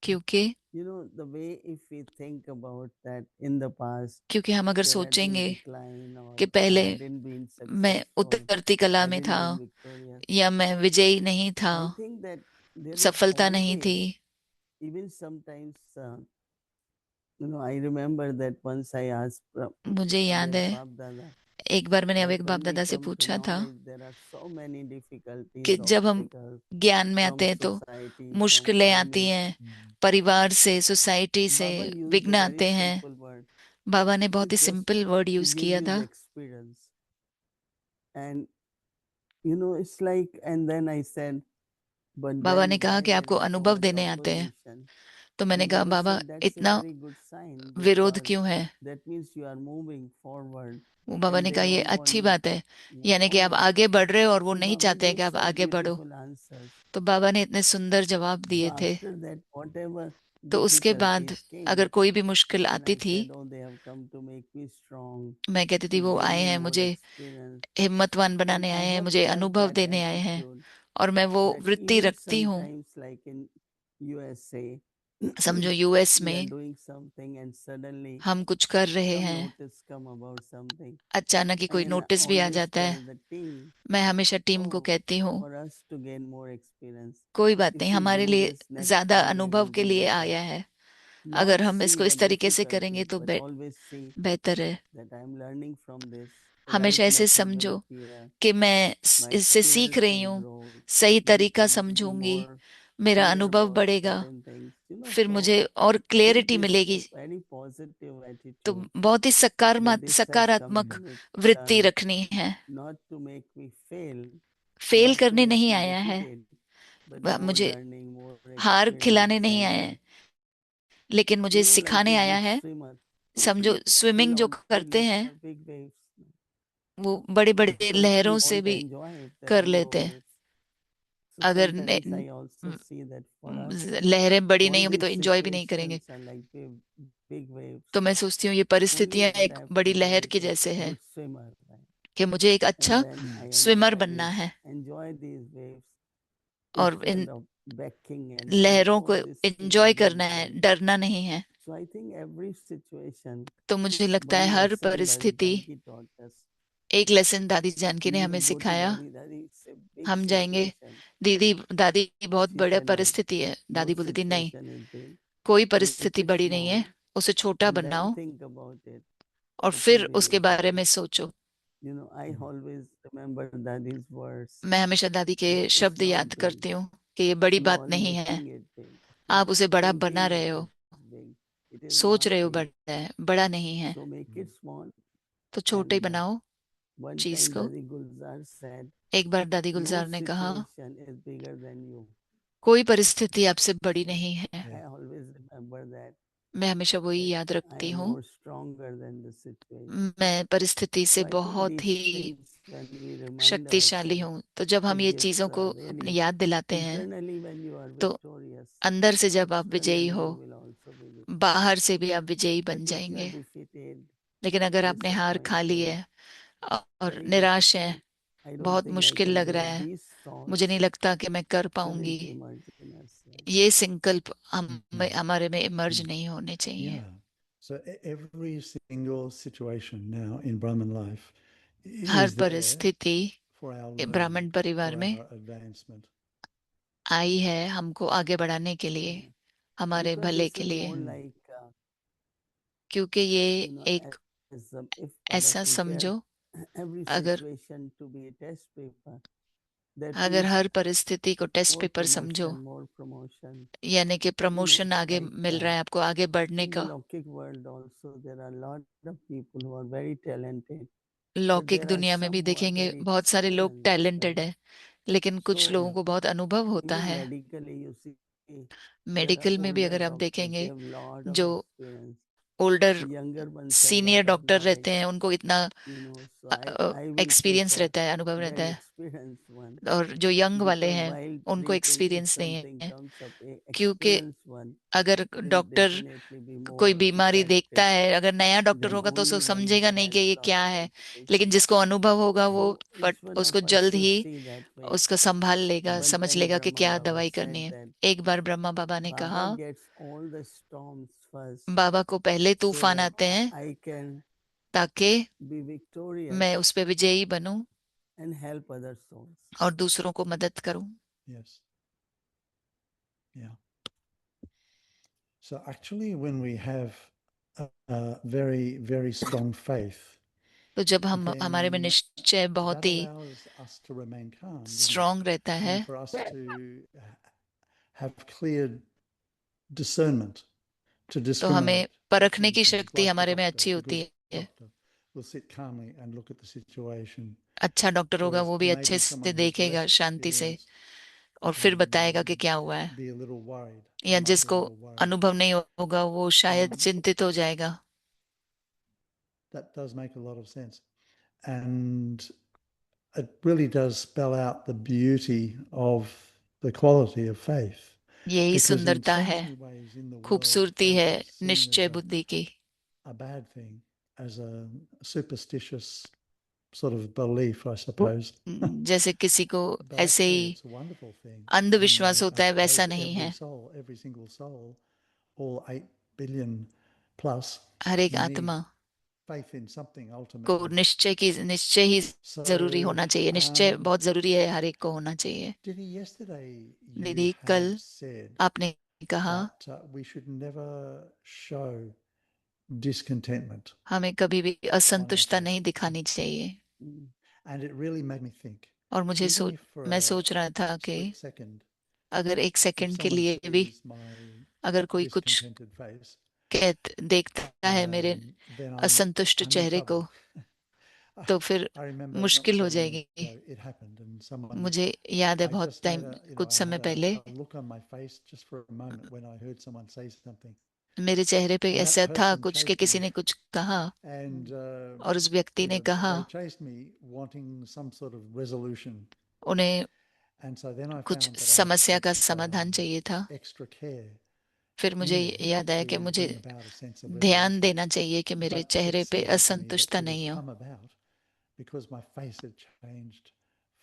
Speaker 3: क्योंकि
Speaker 5: the way if we think about that in the past,
Speaker 3: हम अगर
Speaker 5: there had been
Speaker 3: सोचेंगे
Speaker 5: decline or
Speaker 3: कि
Speaker 5: I
Speaker 3: पहले
Speaker 5: hadn't been
Speaker 3: मैं
Speaker 5: successful,
Speaker 3: उतरती कला में
Speaker 5: hadn't
Speaker 3: था
Speaker 5: been victorious.
Speaker 3: या मैं विजयी नहीं था,
Speaker 5: I think that there is
Speaker 3: सफलता नहीं थी.
Speaker 5: always, even sometimes, I remember that once I asked
Speaker 3: मुझे याद
Speaker 5: Avek
Speaker 3: है
Speaker 5: Bab Dada
Speaker 3: एक बार मैंने
Speaker 5: that
Speaker 3: अवेक बाप
Speaker 5: when we
Speaker 3: दादा से
Speaker 5: come to
Speaker 3: पूछा था
Speaker 5: knowledge, there are so many
Speaker 3: कि
Speaker 5: difficulties,
Speaker 3: जब हम
Speaker 5: obstacles
Speaker 3: ज्ञान में
Speaker 5: from
Speaker 3: आते हैं तो
Speaker 5: society, from
Speaker 3: मुश्किलें आती
Speaker 5: family.
Speaker 3: हैं, परिवार से, सोसाइटी से
Speaker 5: Baba used
Speaker 3: विघ्न
Speaker 5: a very
Speaker 3: आते हैं.
Speaker 5: simple word.
Speaker 3: बाबा ने बहुत
Speaker 5: He
Speaker 3: he
Speaker 5: just
Speaker 3: simple word
Speaker 5: to
Speaker 3: use
Speaker 5: give
Speaker 3: किया
Speaker 5: you
Speaker 3: था.
Speaker 5: the experience. And it's like, and then I said, but
Speaker 3: Baba
Speaker 5: then
Speaker 3: ने कहा
Speaker 5: why
Speaker 3: कि
Speaker 5: there
Speaker 3: आपको
Speaker 5: is so
Speaker 3: अनुभव
Speaker 5: much
Speaker 3: देने आते हैं.
Speaker 5: opposition?
Speaker 3: तो मैंने
Speaker 5: And
Speaker 3: कहा
Speaker 5: Baba
Speaker 3: Baba
Speaker 5: said, that's a
Speaker 3: इतना
Speaker 5: very good sign
Speaker 3: विरोध
Speaker 5: because
Speaker 3: क्यों है.
Speaker 5: that means you are moving forward
Speaker 3: वो बाबा
Speaker 5: and
Speaker 3: ने
Speaker 5: they
Speaker 3: कहा ये
Speaker 5: don't want
Speaker 3: अच्छी
Speaker 5: you
Speaker 3: बात
Speaker 5: to
Speaker 3: है,
Speaker 5: move
Speaker 3: यानी कि आप
Speaker 5: forward.
Speaker 3: आगे बढ़ रहे हो और वो
Speaker 5: So
Speaker 3: नहीं
Speaker 5: Baba
Speaker 3: चाहते हैं
Speaker 5: gave
Speaker 3: कि आप
Speaker 5: such
Speaker 3: आगे बढ़ो.
Speaker 5: beautiful answers.
Speaker 3: तो बाबा ने इतने सुंदर जवाब
Speaker 5: So
Speaker 3: दिए थे.
Speaker 5: after that, whatever
Speaker 3: तो उसके बाद
Speaker 5: difficulties
Speaker 3: अगर
Speaker 5: came,
Speaker 3: कोई भी मुश्किल
Speaker 5: then
Speaker 3: आती
Speaker 5: I
Speaker 3: थी,
Speaker 5: said, oh, they have come to make me strong,
Speaker 3: मैं कहती थी
Speaker 5: to
Speaker 3: वो
Speaker 5: give
Speaker 3: आए
Speaker 5: me
Speaker 3: हैं
Speaker 5: more
Speaker 3: मुझे
Speaker 5: experience.
Speaker 3: हिम्मतवान
Speaker 5: And
Speaker 3: बनाने
Speaker 5: I
Speaker 3: आए हैं,
Speaker 5: have
Speaker 3: मुझे
Speaker 5: kept
Speaker 3: अनुभव
Speaker 5: that
Speaker 3: देने आए हैं,
Speaker 5: attitude
Speaker 3: और मैं वो
Speaker 5: that
Speaker 3: वृत्ति
Speaker 5: even
Speaker 3: रखती हूँ.
Speaker 5: sometimes, like in USA,
Speaker 3: समझो यूएस
Speaker 5: we are
Speaker 3: में
Speaker 5: doing something and suddenly
Speaker 3: हम कुछ कर रहे
Speaker 5: some
Speaker 3: हैं,
Speaker 5: notice come about something.
Speaker 3: अचानक ही कोई
Speaker 5: And I
Speaker 3: नोटिस भी आ
Speaker 5: always
Speaker 3: जाता है.
Speaker 5: tell the team,
Speaker 3: मैं हमेशा टीम को
Speaker 5: oh,
Speaker 3: कहती हूँ
Speaker 5: for us to gain more experience,
Speaker 3: कोई बात नहीं,
Speaker 5: if we
Speaker 3: हमारे
Speaker 5: do
Speaker 3: लिए
Speaker 5: this, next
Speaker 3: ज्यादा
Speaker 5: time we
Speaker 3: अनुभव
Speaker 5: will
Speaker 3: के
Speaker 5: do
Speaker 3: लिए
Speaker 5: better.
Speaker 3: आया है.
Speaker 5: Not
Speaker 3: अगर हम
Speaker 5: see
Speaker 3: इसको
Speaker 5: the
Speaker 3: इस तरीके से करेंगे
Speaker 5: difficulties,
Speaker 3: तो
Speaker 5: but always see
Speaker 3: बेहतर है.
Speaker 5: that I'm learning from this, right
Speaker 3: हमेशा ऐसे
Speaker 5: method will
Speaker 3: समझो
Speaker 5: appear,
Speaker 3: कि मैं
Speaker 5: my
Speaker 3: इससे सीख
Speaker 5: experience
Speaker 3: रही
Speaker 5: will
Speaker 3: हूँ,
Speaker 5: grow,
Speaker 3: सही
Speaker 5: then
Speaker 3: तरीका
Speaker 5: I will be
Speaker 3: समझूंगी,
Speaker 5: more
Speaker 3: मेरा
Speaker 5: clear
Speaker 3: अनुभव
Speaker 5: about
Speaker 3: बढ़ेगा,
Speaker 5: certain things,
Speaker 3: फिर
Speaker 5: so
Speaker 3: मुझे और
Speaker 5: with
Speaker 3: क्लैरिटी
Speaker 5: this
Speaker 3: मिलेगी.
Speaker 5: very positive
Speaker 3: तो
Speaker 5: attitude
Speaker 3: बहुत ही
Speaker 5: that this has come
Speaker 3: सकारात्मक
Speaker 5: to me,
Speaker 3: वृत्ति रखनी है.
Speaker 5: not to make me fail,
Speaker 3: fail
Speaker 5: not to
Speaker 3: करने
Speaker 5: make
Speaker 3: नहीं
Speaker 5: me
Speaker 3: आया है,
Speaker 5: defeated, but more
Speaker 3: मुझे
Speaker 5: learning, more
Speaker 3: हार खिलाने
Speaker 5: experience,
Speaker 3: नहीं आया
Speaker 5: and
Speaker 3: है, लेकिन मुझे
Speaker 5: like
Speaker 3: सिखाने
Speaker 5: a
Speaker 3: आया
Speaker 5: good
Speaker 3: है.
Speaker 5: swimmer,
Speaker 3: समझो स्विमिंग जो
Speaker 5: to
Speaker 3: करते
Speaker 5: lift
Speaker 3: हैं
Speaker 5: a big waves.
Speaker 3: वो बड़े बड़े
Speaker 5: So if
Speaker 3: लहरों
Speaker 5: you
Speaker 3: से
Speaker 5: want to
Speaker 3: भी
Speaker 5: enjoy it, there
Speaker 3: कर
Speaker 5: are no
Speaker 3: लेते हैं.
Speaker 5: waves. So
Speaker 3: अगर
Speaker 5: sometimes I also see that for us,
Speaker 3: लहरें बड़ी
Speaker 5: all
Speaker 3: नहीं होगी तो
Speaker 5: these
Speaker 3: एंजॉय भी नहीं करेंगे.
Speaker 5: situations are like big waves.
Speaker 3: तो मैं सोचती हूँ ये
Speaker 5: Only
Speaker 3: परिस्थितियां
Speaker 5: that I
Speaker 3: एक
Speaker 5: have
Speaker 3: बड़ी
Speaker 5: to be
Speaker 3: लहर
Speaker 5: like
Speaker 3: के
Speaker 5: a
Speaker 3: जैसे है
Speaker 5: good swimmer, right?
Speaker 3: कि मुझे एक
Speaker 5: And
Speaker 3: अच्छा
Speaker 5: then I
Speaker 3: स्विमर बनना है,
Speaker 5: enjoy these waves
Speaker 3: और इन
Speaker 5: instead of backing and saying,
Speaker 3: लहरों को
Speaker 5: oh, this is a
Speaker 3: enjoy
Speaker 5: big
Speaker 3: करना है,
Speaker 5: wave.
Speaker 3: डरना नहीं है.
Speaker 5: So I think every situation,
Speaker 3: तो मुझे लगता है
Speaker 5: one
Speaker 3: हर
Speaker 5: lesson Dadi
Speaker 3: परिस्थिति
Speaker 5: Janki taught us.
Speaker 3: एक लेसन दादी जानकी ने
Speaker 5: When
Speaker 3: हमें
Speaker 5: we go to
Speaker 3: सिखाया.
Speaker 5: Dadi, Dadi, it's a big
Speaker 3: हम जाएंगे
Speaker 5: situation.
Speaker 3: दीदी, दादी बहुत
Speaker 5: She
Speaker 3: बड़ा
Speaker 5: said, no,
Speaker 3: परिस्थिति है.
Speaker 5: no
Speaker 3: दादी बोलती थी नहीं,
Speaker 5: situation is big.
Speaker 3: कोई
Speaker 5: Make
Speaker 3: परिस्थिति
Speaker 5: it
Speaker 3: बड़ी नहीं है,
Speaker 5: small
Speaker 3: उसे छोटा
Speaker 5: and then
Speaker 3: बनाओ
Speaker 5: think about it.
Speaker 3: और
Speaker 5: It
Speaker 3: फिर
Speaker 5: will be
Speaker 3: उसके
Speaker 5: big.
Speaker 3: बारे में सोचो.
Speaker 5: I always remember Dadi's words.
Speaker 3: मैं हमेशा दादी के
Speaker 5: That it's
Speaker 3: शब्द
Speaker 5: not
Speaker 3: याद
Speaker 5: big.
Speaker 3: करती हूँ. कि ये बड़ी
Speaker 5: You
Speaker 3: बात
Speaker 5: are
Speaker 3: नहीं है,
Speaker 5: making it big.
Speaker 3: आप
Speaker 5: You're
Speaker 3: उसे बड़ा बना
Speaker 5: thinking
Speaker 3: रहे
Speaker 5: it
Speaker 3: हो,
Speaker 5: is big. It is
Speaker 3: सोच
Speaker 5: not
Speaker 3: रहे हो
Speaker 5: big.
Speaker 3: बड़ा है, बड़ा नहीं है,
Speaker 5: So make it small.
Speaker 3: तो छोटे ही
Speaker 5: And
Speaker 3: बनाओ
Speaker 5: one
Speaker 3: चीज
Speaker 5: time
Speaker 3: को।
Speaker 5: Dadi Gulzar said,
Speaker 3: एक बार दादी
Speaker 5: no
Speaker 3: गुलजार ने कहा,
Speaker 5: situation is bigger than you.
Speaker 3: कोई परिस्थिति आपसे बड़ी नहीं है।
Speaker 5: I always remember that.
Speaker 3: मैं हमेशा वही
Speaker 5: that
Speaker 3: याद
Speaker 5: I
Speaker 3: रखती
Speaker 5: am
Speaker 3: हूँ,
Speaker 5: more stronger than the situation.
Speaker 3: मैं परिस्थिति से
Speaker 5: So I think
Speaker 3: बहुत
Speaker 5: these
Speaker 3: he
Speaker 5: things, when we remind
Speaker 3: शक्तिशाली
Speaker 5: ourselves,
Speaker 3: हूँ। तो जब हम
Speaker 5: it
Speaker 3: ये
Speaker 5: gives
Speaker 3: चीजों को
Speaker 5: really
Speaker 3: अपनी याद दिलाते हैं,
Speaker 5: internally when you are
Speaker 3: तो
Speaker 5: victorious,
Speaker 3: अंदर से जब आप विजयी
Speaker 5: externally
Speaker 3: हो,
Speaker 5: you will also be victorious.
Speaker 3: बाहर से भी आप विजयी बन
Speaker 5: But if you are
Speaker 3: जाएंगे।
Speaker 5: defeated,
Speaker 3: लेकिन अगर आपने हार खा ली
Speaker 5: disappointed,
Speaker 3: है और
Speaker 5: very
Speaker 3: निराश है,
Speaker 5: difficult. I don't
Speaker 3: बहुत
Speaker 5: think I
Speaker 3: मुश्किल
Speaker 5: can
Speaker 3: लग
Speaker 5: do
Speaker 3: रहा
Speaker 5: it.
Speaker 3: है,
Speaker 5: These
Speaker 3: मुझे नहीं
Speaker 5: thoughts
Speaker 3: लगता कि मैं कर पाऊंगी,
Speaker 5: shouldn't emerge in us.
Speaker 3: ये संकल्प
Speaker 7: Mm.
Speaker 3: हमारे में इमर्ज
Speaker 7: Mm.
Speaker 3: नहीं होने चाहिए।
Speaker 7: Yeah. So every single situation now in Brahman life
Speaker 3: her
Speaker 7: is there
Speaker 3: परिस्थिति
Speaker 7: for our learning,
Speaker 3: ब्राह्मण परिवार
Speaker 7: for
Speaker 3: में
Speaker 7: our advancement.
Speaker 3: आई है हमको आगे बढ़ाने के लिए,
Speaker 5: Yeah.
Speaker 3: हमारे
Speaker 5: Because
Speaker 3: भले
Speaker 5: this
Speaker 3: के
Speaker 5: is
Speaker 3: लिए,
Speaker 5: more like,
Speaker 3: क्योंकि ये
Speaker 5: you know,
Speaker 3: एक
Speaker 5: if Pada
Speaker 3: ऐसा
Speaker 5: compare
Speaker 3: समझो,
Speaker 5: every
Speaker 3: अगर
Speaker 5: situation to be a test paper, that
Speaker 3: अगर
Speaker 5: means
Speaker 3: हर परिस्थिति को टेस्ट
Speaker 5: more
Speaker 3: पेपर समझो,
Speaker 5: promotion.
Speaker 3: यानी कि प्रमोशन आगे
Speaker 5: Like
Speaker 3: मिल रहा है आपको आगे बढ़ने
Speaker 5: in the
Speaker 3: का।
Speaker 5: Lokik world also, there are a lot of people who are very talented, but
Speaker 3: लौकिक
Speaker 5: there are
Speaker 3: दुनिया में
Speaker 5: some
Speaker 3: भी
Speaker 5: who are
Speaker 3: देखेंगे
Speaker 5: very
Speaker 3: बहुत सारे लोग
Speaker 5: experienced.
Speaker 3: टैलेंटेड है, लेकिन कुछ
Speaker 5: So
Speaker 3: लोगों को बहुत अनुभव होता
Speaker 5: even
Speaker 3: है।
Speaker 5: medically, you see, there are
Speaker 3: medical में भी
Speaker 5: older
Speaker 3: अगर आप
Speaker 5: doctors, they
Speaker 3: देखेंगे,
Speaker 5: have lot of
Speaker 3: जो
Speaker 5: experience.
Speaker 3: Older
Speaker 5: The younger ones have
Speaker 3: senior
Speaker 5: lot of
Speaker 3: doctor रहते
Speaker 5: knowledge,
Speaker 3: हैं, उनको इतना
Speaker 5: So I will
Speaker 3: experience
Speaker 5: prefer
Speaker 3: रहता है, अनुभव रहता
Speaker 5: that
Speaker 3: है,
Speaker 5: experienced one,
Speaker 3: और जो यंग वाले
Speaker 5: because
Speaker 3: हैं
Speaker 5: while
Speaker 3: उनको
Speaker 5: treating, if
Speaker 3: एक्सपीरियंस नहीं
Speaker 5: something
Speaker 3: है।
Speaker 5: comes up, a
Speaker 3: क्योंकि
Speaker 5: experienced one
Speaker 3: अगर
Speaker 5: will
Speaker 3: डॉक्टर
Speaker 5: definitely be
Speaker 3: कोई
Speaker 5: more
Speaker 3: बीमारी देखता
Speaker 5: effective
Speaker 3: है, अगर नया डॉक्टर
Speaker 5: than
Speaker 3: होगा तो उसको
Speaker 5: only one
Speaker 3: समझेगा
Speaker 5: who
Speaker 3: नहीं कि
Speaker 5: has
Speaker 3: ये
Speaker 5: lot
Speaker 3: क्या
Speaker 5: of
Speaker 3: है, लेकिन
Speaker 5: education.
Speaker 3: जिसको अनुभव होगा वो
Speaker 5: So each one
Speaker 3: उसको
Speaker 5: of us
Speaker 3: जल्द
Speaker 5: should
Speaker 3: he
Speaker 5: see that way.
Speaker 3: उसको संभाल लेगा,
Speaker 5: One
Speaker 3: समझ
Speaker 5: time
Speaker 3: लेगा कि
Speaker 5: Brahma
Speaker 3: क्या
Speaker 5: Baba
Speaker 3: दवाई करनी
Speaker 5: said
Speaker 3: है।
Speaker 5: that
Speaker 3: एक बार ब्रह्मा बाबा ने कहा,
Speaker 5: Baba gets all the storms first
Speaker 3: बाबा को पहले
Speaker 5: so
Speaker 3: तूफान
Speaker 5: that
Speaker 3: आते हैं
Speaker 5: I can
Speaker 3: ताकि
Speaker 5: be victorious
Speaker 3: मैं उस पे विजयी बनूं
Speaker 5: and help other souls.
Speaker 3: और दूसरों को मदद करूं।
Speaker 7: Yes. Yeah. So actually, when we have a very, very strong faith,
Speaker 3: तो जब हम हमारे में
Speaker 7: then
Speaker 3: निश्चय बहुत
Speaker 7: that
Speaker 3: he
Speaker 7: allows us to remain calm, doesn't it?
Speaker 3: Strong रहता है,
Speaker 7: And for us to have clear discernment, to
Speaker 3: तो हमें
Speaker 7: discriminate
Speaker 3: परखने की
Speaker 7: between things,
Speaker 3: शक्ति
Speaker 7: like the
Speaker 3: हमारे में
Speaker 7: doctor,
Speaker 3: अच्छी
Speaker 7: a
Speaker 3: होती
Speaker 7: good
Speaker 3: है।
Speaker 7: doctor will sit calmly and look at the situation,
Speaker 3: अच्छा डॉक्टर होगा,
Speaker 7: whereas
Speaker 3: वो भी अच्छे
Speaker 7: maybe
Speaker 3: से
Speaker 7: someone who's
Speaker 3: देखेगा
Speaker 7: less
Speaker 3: शांति से
Speaker 7: experienced
Speaker 3: और फिर बताएगा कि
Speaker 7: may
Speaker 3: क्या हुआ है,
Speaker 7: be a little worried,
Speaker 3: या
Speaker 7: or might be a
Speaker 3: जिसको
Speaker 7: little worried.
Speaker 3: अनुभव नहीं होगा वो शायद चिंतित हो जाएगा।
Speaker 7: That does make a lot of sense. And it really does spell out the beauty of the quality of faith.
Speaker 3: यही
Speaker 7: Because in
Speaker 3: सुंदरता
Speaker 7: so
Speaker 3: है,
Speaker 7: many ways in the world,
Speaker 3: खूबसूरती
Speaker 7: faith
Speaker 3: है
Speaker 7: is seen
Speaker 3: निश्चय
Speaker 7: as
Speaker 3: बुद्धि की।
Speaker 7: a bad thing, as a superstitious sort of belief, I suppose.
Speaker 3: जैसे किसी को
Speaker 7: But
Speaker 3: ऐसे
Speaker 7: actually,
Speaker 3: he
Speaker 7: it's a wonderful thing.
Speaker 3: अंधविश्वास
Speaker 7: I
Speaker 3: होता है, वैसा
Speaker 7: suppose
Speaker 3: नहीं है।
Speaker 7: every soul, every single soul, all 8 billion plus,
Speaker 3: हर एक
Speaker 7: need
Speaker 3: आत्मा
Speaker 7: faith in something
Speaker 3: को
Speaker 7: ultimately.
Speaker 3: निश्चय ही
Speaker 7: So,
Speaker 3: जरूरी होना चाहिए, निश्चय बहुत जरूरी है, हर एक को होना चाहिए।
Speaker 7: Diddy, yesterday you
Speaker 3: दीदी
Speaker 7: had
Speaker 3: कल
Speaker 7: said
Speaker 3: आपने कहा
Speaker 7: that we should never show discontentment
Speaker 3: हमें कभी भी
Speaker 7: on our
Speaker 3: असंतुष्टता
Speaker 7: faith.
Speaker 3: नहीं दिखानी चाहिए।
Speaker 7: And it really made me think,
Speaker 3: और मुझे
Speaker 7: even if for
Speaker 3: मैं
Speaker 7: a
Speaker 3: सोच रहा था कि
Speaker 7: split second,
Speaker 3: अगर एक
Speaker 7: if
Speaker 3: सेकंड के
Speaker 7: someone
Speaker 3: लिए भी
Speaker 7: sees my
Speaker 3: अगर कोई कुछ
Speaker 7: discontented face,
Speaker 3: देखता है मेरे
Speaker 7: then
Speaker 3: असंतुष्ट
Speaker 7: I'm in
Speaker 3: चेहरे को,
Speaker 7: trouble.
Speaker 3: तो फिर
Speaker 7: I remember not
Speaker 3: मुश्किल
Speaker 7: so
Speaker 3: हो
Speaker 7: long
Speaker 3: जाएगी।
Speaker 7: ago it happened, and someone,
Speaker 3: मुझे याद है
Speaker 7: I
Speaker 3: बहुत
Speaker 7: just
Speaker 3: टाइम,
Speaker 7: had
Speaker 3: कुछ
Speaker 7: I
Speaker 3: समय
Speaker 7: had
Speaker 3: पहले
Speaker 7: a look on my face just for a moment when I heard someone say something,
Speaker 3: मेरे चेहरे पे
Speaker 7: and that
Speaker 3: ऐसा था
Speaker 7: person
Speaker 3: कुछ कि
Speaker 7: chased
Speaker 3: किसी
Speaker 7: me,
Speaker 3: ने कुछ कहा
Speaker 7: and
Speaker 3: और उस व्यक्ति ने कहा,
Speaker 7: they chased me wanting some sort of resolution,
Speaker 3: उन्हें
Speaker 7: and so then I
Speaker 3: कुछ
Speaker 7: found that I had to
Speaker 3: समस्या
Speaker 7: take
Speaker 3: का समाधान चाहिए था।
Speaker 7: extra care
Speaker 3: फिर मुझे
Speaker 7: in me
Speaker 3: याद आया कि
Speaker 7: to
Speaker 3: मुझे
Speaker 7: bring about a sense of
Speaker 3: ध्यान
Speaker 7: resolution.
Speaker 3: देना चाहिए कि मेरे
Speaker 7: But it
Speaker 3: चेहरे पे
Speaker 7: seemed to me that
Speaker 3: असंतुष्टता
Speaker 7: it had
Speaker 3: नहीं हो।
Speaker 7: come about because my face had changed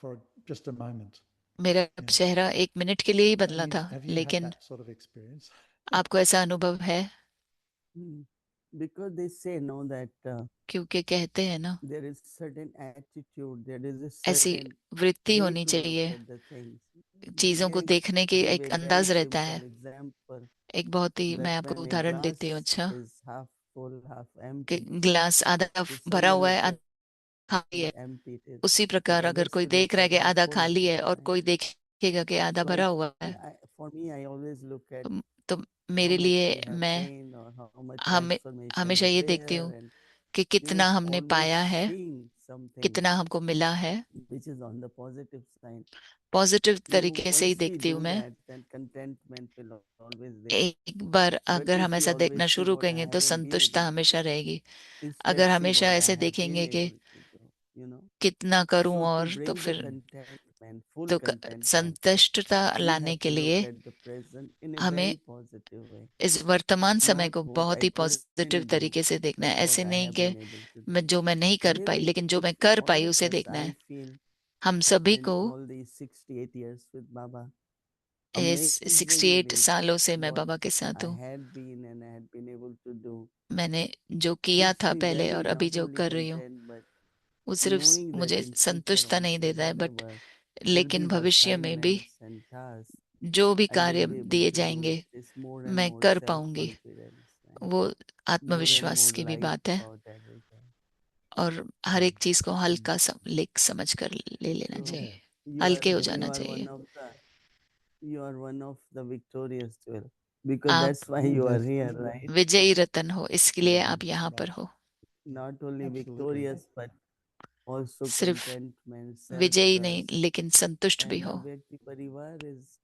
Speaker 7: for just a moment.
Speaker 3: मेरा
Speaker 7: Yeah.
Speaker 3: चेहरा एक मिनट के लिए ही बदला था,
Speaker 7: Have you had
Speaker 3: लेकिन
Speaker 7: that sort of experience?
Speaker 3: आपको ऐसा अनुभव है?
Speaker 5: Because they say no that
Speaker 3: क्योंकि कहते हैं ना,
Speaker 5: there is certain attitude, there is a
Speaker 3: ऐसी
Speaker 5: certain
Speaker 3: वृत्ति
Speaker 5: way
Speaker 3: होनी
Speaker 5: to look
Speaker 3: चाहिए,
Speaker 5: at the things.
Speaker 3: चीजों को
Speaker 5: They
Speaker 3: देखने की
Speaker 5: give
Speaker 3: एक
Speaker 5: a very
Speaker 3: अंदाज रहता है।
Speaker 5: simple example
Speaker 3: एक बहुत ही,
Speaker 5: that
Speaker 3: मैं आपको
Speaker 5: when a
Speaker 3: उदाहरण
Speaker 5: glass
Speaker 3: देती हूँ, अच्छा,
Speaker 5: is half full, half
Speaker 3: कि
Speaker 5: empty,
Speaker 3: गिलास आधा
Speaker 5: if
Speaker 3: भरा
Speaker 5: someone
Speaker 3: हुआ
Speaker 5: is
Speaker 3: है,
Speaker 5: there
Speaker 3: आधा खाली है,
Speaker 5: empty it is,
Speaker 3: उसी
Speaker 5: the
Speaker 3: प्रकार
Speaker 5: other
Speaker 3: अगर कोई
Speaker 5: should
Speaker 3: देख रहा है
Speaker 5: also
Speaker 3: कि
Speaker 5: be
Speaker 3: आधा
Speaker 5: full,
Speaker 3: खाली है और
Speaker 5: right?
Speaker 3: कोई देख देखिएगा कि आधा भरा हुआ है।
Speaker 5: For me, I always look at
Speaker 3: तो
Speaker 5: how
Speaker 3: मेरे
Speaker 5: much
Speaker 3: लिए
Speaker 5: we have
Speaker 3: मैं
Speaker 5: gained or how much
Speaker 3: हमें
Speaker 5: transformation
Speaker 3: हमेशा
Speaker 5: is
Speaker 3: ये देखती
Speaker 5: there,
Speaker 3: हूँ
Speaker 5: and
Speaker 3: कि कितना हमने
Speaker 5: always
Speaker 3: पाया है,
Speaker 5: seeing something
Speaker 3: कितना हमको मिला है।
Speaker 5: which is on the positive side.
Speaker 3: Positive तरीके से ही
Speaker 5: Once we
Speaker 3: देखती
Speaker 5: do
Speaker 3: हूँ मैं।
Speaker 5: that, then contentment will always there.
Speaker 3: एक बार
Speaker 5: But
Speaker 3: अगर
Speaker 5: if
Speaker 3: हम
Speaker 5: we
Speaker 3: ऐसा देखना
Speaker 5: always see
Speaker 3: शुरू
Speaker 5: what I
Speaker 3: करेंगे तो
Speaker 5: haven't been
Speaker 3: संतुष्टता
Speaker 5: able to
Speaker 3: हमेशा
Speaker 5: do,
Speaker 3: रहेगी।
Speaker 5: instead
Speaker 3: अगर
Speaker 5: see
Speaker 3: हमेशा
Speaker 5: what I
Speaker 3: ऐसे
Speaker 5: have been
Speaker 3: देखेंगे कि
Speaker 5: able to do.
Speaker 3: कितना करूं
Speaker 5: So to
Speaker 3: और तो
Speaker 5: bring the
Speaker 3: फिर
Speaker 5: contentment, full
Speaker 3: तो
Speaker 5: contentment,
Speaker 3: संतुष्टता
Speaker 5: we
Speaker 3: लाने
Speaker 5: have
Speaker 3: के
Speaker 5: to
Speaker 3: लिए
Speaker 5: look at the present in a
Speaker 3: हमें
Speaker 5: very positive way.
Speaker 3: इस वर्तमान समय
Speaker 5: Not
Speaker 3: को
Speaker 5: what
Speaker 3: बहुत
Speaker 5: I
Speaker 3: he
Speaker 5: couldn't
Speaker 3: positive
Speaker 5: do,
Speaker 3: तरीके से देखना है।
Speaker 5: but what
Speaker 3: ऐसे
Speaker 5: I
Speaker 3: नहीं
Speaker 5: have
Speaker 3: कि
Speaker 5: been able to do.
Speaker 3: जो मैं नहीं कर पाई, लेकिन जो मैं कर
Speaker 5: All
Speaker 3: पाई
Speaker 5: of
Speaker 3: उसे
Speaker 5: us,
Speaker 3: देखना
Speaker 5: I
Speaker 3: है।
Speaker 5: feel,
Speaker 3: हम सभी
Speaker 5: in
Speaker 3: को
Speaker 5: all these 68 years with Baba,
Speaker 3: इस 68
Speaker 5: amazingly
Speaker 3: सालों से मैं
Speaker 5: what
Speaker 3: बाबा के साथ
Speaker 5: I
Speaker 3: हूँ।
Speaker 5: had been and I had been able to do
Speaker 3: मैंने जो किया
Speaker 5: keeps
Speaker 3: था
Speaker 5: me
Speaker 3: पहले
Speaker 5: very
Speaker 3: और अभी
Speaker 5: not
Speaker 3: जो
Speaker 5: only
Speaker 3: कर रही हूँ,
Speaker 5: content, but
Speaker 3: वो सिर्फ
Speaker 5: knowing that
Speaker 3: मुझे
Speaker 5: in future
Speaker 3: संतुष्टता नहीं
Speaker 5: also
Speaker 3: देता है, बट
Speaker 5: whatever will
Speaker 3: लेकिन
Speaker 5: be the
Speaker 3: भविष्य में भी
Speaker 5: assignments and tasks,
Speaker 3: जो भी
Speaker 5: I will
Speaker 3: कार्य
Speaker 5: be able
Speaker 3: दिए
Speaker 5: to do
Speaker 3: जाएंगे
Speaker 5: it. It's more and
Speaker 3: मैं
Speaker 5: more
Speaker 3: कर पाऊंगी।
Speaker 5: self-confidence and
Speaker 3: वो
Speaker 5: more and
Speaker 3: आत्मविश्वास
Speaker 5: more
Speaker 3: की भी
Speaker 5: light
Speaker 3: बात है,
Speaker 5: about everything.
Speaker 3: और हर एक चीज को हल्का समझ कर ले लेना
Speaker 5: So
Speaker 3: चाहिए,
Speaker 5: you
Speaker 3: हल्के हो
Speaker 5: are
Speaker 3: जाना
Speaker 5: you are
Speaker 3: चाहिए।
Speaker 5: one of the victorious 12 because
Speaker 3: आप
Speaker 5: that's why you are here, right?
Speaker 3: विजयी रतन हो, इसके लिए आप
Speaker 7: Right,
Speaker 3: यहाँ पर
Speaker 7: right.
Speaker 3: हो।
Speaker 5: Not only
Speaker 7: Absolutely.
Speaker 5: victorious but also
Speaker 3: सिर्फ
Speaker 5: contentment,
Speaker 3: विजयी नहीं
Speaker 5: self-trust,
Speaker 3: लेकिन संतुष्ट भी
Speaker 5: and
Speaker 3: हो।
Speaker 5: Avyakti Parivar is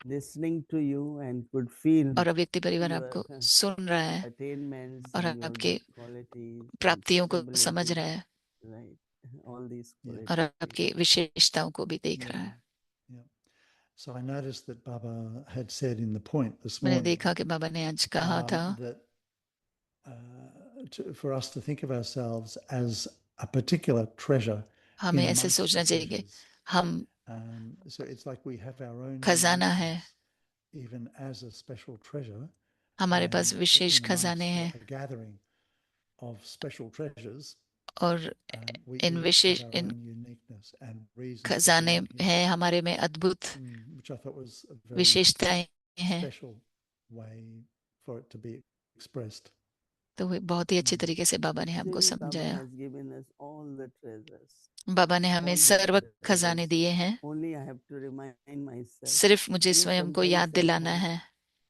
Speaker 5: listening to you and could feel
Speaker 3: और अव्यक्ति परिवार
Speaker 5: your
Speaker 3: आपको सुन रहा है
Speaker 5: attainments
Speaker 3: और
Speaker 5: and your
Speaker 3: आपके
Speaker 5: good qualities and
Speaker 3: प्राप्तियों को समझ
Speaker 5: abilities,
Speaker 3: रहा है
Speaker 5: right? All these
Speaker 7: Yeah.
Speaker 3: और
Speaker 5: qualities.
Speaker 3: आपकी विशेषताओं को भी देख
Speaker 7: Yeah.
Speaker 3: रहा है।
Speaker 7: Yeah. So I noticed that Baba had said in the point this
Speaker 3: मैंने
Speaker 7: morning
Speaker 3: देखा कि बाबा ने आज कहा था
Speaker 7: that for us to think of ourselves as a particular treasure
Speaker 3: हमें
Speaker 7: in
Speaker 3: ऐसे
Speaker 7: amongst
Speaker 3: सोचना
Speaker 7: the
Speaker 3: चाहिए कि
Speaker 7: treasures.
Speaker 3: हम
Speaker 7: So it's like we have our own
Speaker 3: खजाना है,
Speaker 7: uniqueness, even as a special treasure,
Speaker 3: हमारे पास
Speaker 7: and
Speaker 3: विशेष
Speaker 7: in
Speaker 3: खजाने
Speaker 7: amongst
Speaker 3: हैं,
Speaker 7: a gathering of special treasures,
Speaker 3: और
Speaker 7: we
Speaker 3: in
Speaker 7: each
Speaker 3: wishes
Speaker 7: have our
Speaker 3: in
Speaker 7: own uniqueness and reason for
Speaker 3: खजाने
Speaker 7: being here,
Speaker 3: हैं हमारे में अद्भुत
Speaker 7: which I thought was a very
Speaker 3: विशेषताएं हैं।
Speaker 7: special way for it to be expressed.
Speaker 3: तो वो बहुत ही अच्छी तरीके से बाबा ने हमको
Speaker 5: Actually, Baba
Speaker 3: समझाया।
Speaker 5: has given us all the treasures.
Speaker 3: बाबा ने हमें
Speaker 5: All the
Speaker 3: सर्व
Speaker 5: treasures.
Speaker 3: खजाने दिए हैं,
Speaker 5: Only I have to remind myself.
Speaker 3: सिर्फ मुझे स्वयं को
Speaker 5: sometimes
Speaker 3: याद
Speaker 5: at
Speaker 3: दिलाना
Speaker 5: home
Speaker 3: है।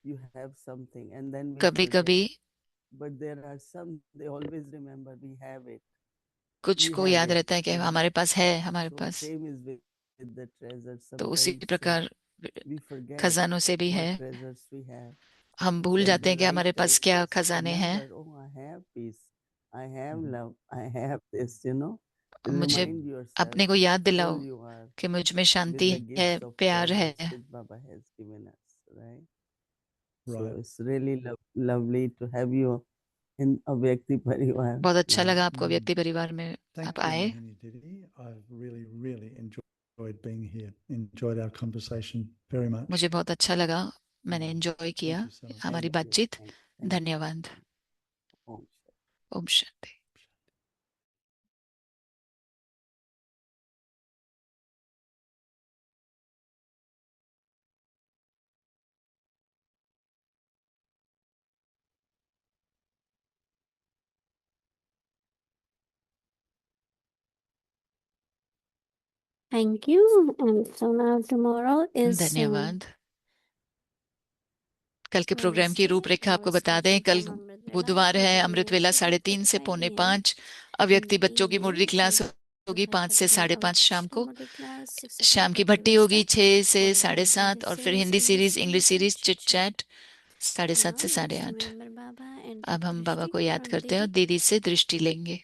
Speaker 5: you have something and then we
Speaker 3: कभी
Speaker 5: forget.
Speaker 3: कभी
Speaker 5: But there are some they always remember we have it.
Speaker 3: कुछ
Speaker 5: We
Speaker 3: को
Speaker 5: have
Speaker 3: याद
Speaker 5: it,
Speaker 3: रहता है कि
Speaker 5: you know.
Speaker 3: हमारे पास है, हमारे
Speaker 5: So
Speaker 3: pass.
Speaker 5: same is with the treasures.
Speaker 3: तो उसी
Speaker 5: Sometimes
Speaker 3: प्रकार
Speaker 5: we forget
Speaker 3: खजानों से भी
Speaker 5: what
Speaker 3: है,
Speaker 5: treasures we have.
Speaker 3: हम
Speaker 5: So
Speaker 3: भूल
Speaker 5: at
Speaker 3: जाते
Speaker 5: the
Speaker 3: हैं कि हमारे
Speaker 5: right
Speaker 3: पास
Speaker 5: time,
Speaker 3: क्या
Speaker 5: just
Speaker 3: खजाने हैं।
Speaker 5: remember, oh, I have peace, I have love, I have this, you know.
Speaker 3: मुझे
Speaker 5: Remind yourself
Speaker 3: अपने को याद
Speaker 5: how
Speaker 3: दिलाओ
Speaker 5: full you are
Speaker 3: कि मुझ में
Speaker 5: with
Speaker 3: शांति
Speaker 5: the
Speaker 3: है,
Speaker 5: gifts of
Speaker 3: प्यार है।
Speaker 5: treasures which Baba has given us, right? So
Speaker 7: Right.
Speaker 5: it's really lovely to have you in Avyakti Parivar.
Speaker 3: बहुत अच्छा
Speaker 5: Yeah.
Speaker 3: लगा आपको व्यक्ति परिवार में
Speaker 7: Thank
Speaker 3: आप
Speaker 7: you,
Speaker 3: आए।
Speaker 7: Mohini Didi. I've really enjoyed being here. Enjoyed our conversation very much.
Speaker 3: मुझे बहुत अच्छा लगा, मैंने एंजॉय
Speaker 7: Thank
Speaker 3: किया
Speaker 7: you so much.
Speaker 3: हमारी
Speaker 5: Thank you.
Speaker 3: बातचीत।
Speaker 5: Thank you.
Speaker 3: धन्यवाद।
Speaker 5: Om Shanti.
Speaker 3: Om Shanti.
Speaker 4: Thank you. And so now tomorrow is
Speaker 3: धन्यवाद। कल के प्रोग्राम की
Speaker 4: Wednesday.
Speaker 3: रूपरेखा आपको
Speaker 4: Tomorrow
Speaker 3: बता दें।
Speaker 4: starting
Speaker 3: कल
Speaker 4: from Amrit Vela
Speaker 3: बुधवार है,
Speaker 4: 8:30
Speaker 3: अमृत
Speaker 4: a.m.
Speaker 3: वेला
Speaker 4: to
Speaker 3: 3:30 से
Speaker 4: 8:45
Speaker 3: पौने
Speaker 4: a.m.
Speaker 3: 5।
Speaker 4: in
Speaker 3: अव्यक्ति
Speaker 4: the
Speaker 3: बच्चों की मुरली
Speaker 4: evening.
Speaker 3: क्लास
Speaker 4: We
Speaker 3: होगी
Speaker 4: have
Speaker 3: 5 से
Speaker 4: Bhakti
Speaker 3: 5:30 शाम को।
Speaker 4: Amrit class 6
Speaker 3: शाम
Speaker 4: o'clock
Speaker 3: की भट्टी
Speaker 4: Bhakti
Speaker 3: होगी
Speaker 4: Vista,
Speaker 3: 6 से
Speaker 4: followed by
Speaker 3: 7:30,
Speaker 4: Hindi
Speaker 3: और फिर
Speaker 4: series,
Speaker 3: Hindi series, English
Speaker 4: and
Speaker 3: series, chit
Speaker 4: chit-chat.
Speaker 3: Chat 7:30
Speaker 4: Now
Speaker 3: से
Speaker 4: let's
Speaker 3: 8:30।
Speaker 4: remember Baba and
Speaker 3: अब
Speaker 4: take
Speaker 3: हम बाबा
Speaker 4: Drishti
Speaker 3: को याद
Speaker 4: from
Speaker 3: करते हैं और
Speaker 4: Didi.
Speaker 3: दीदी से दृष्टि लेंगे।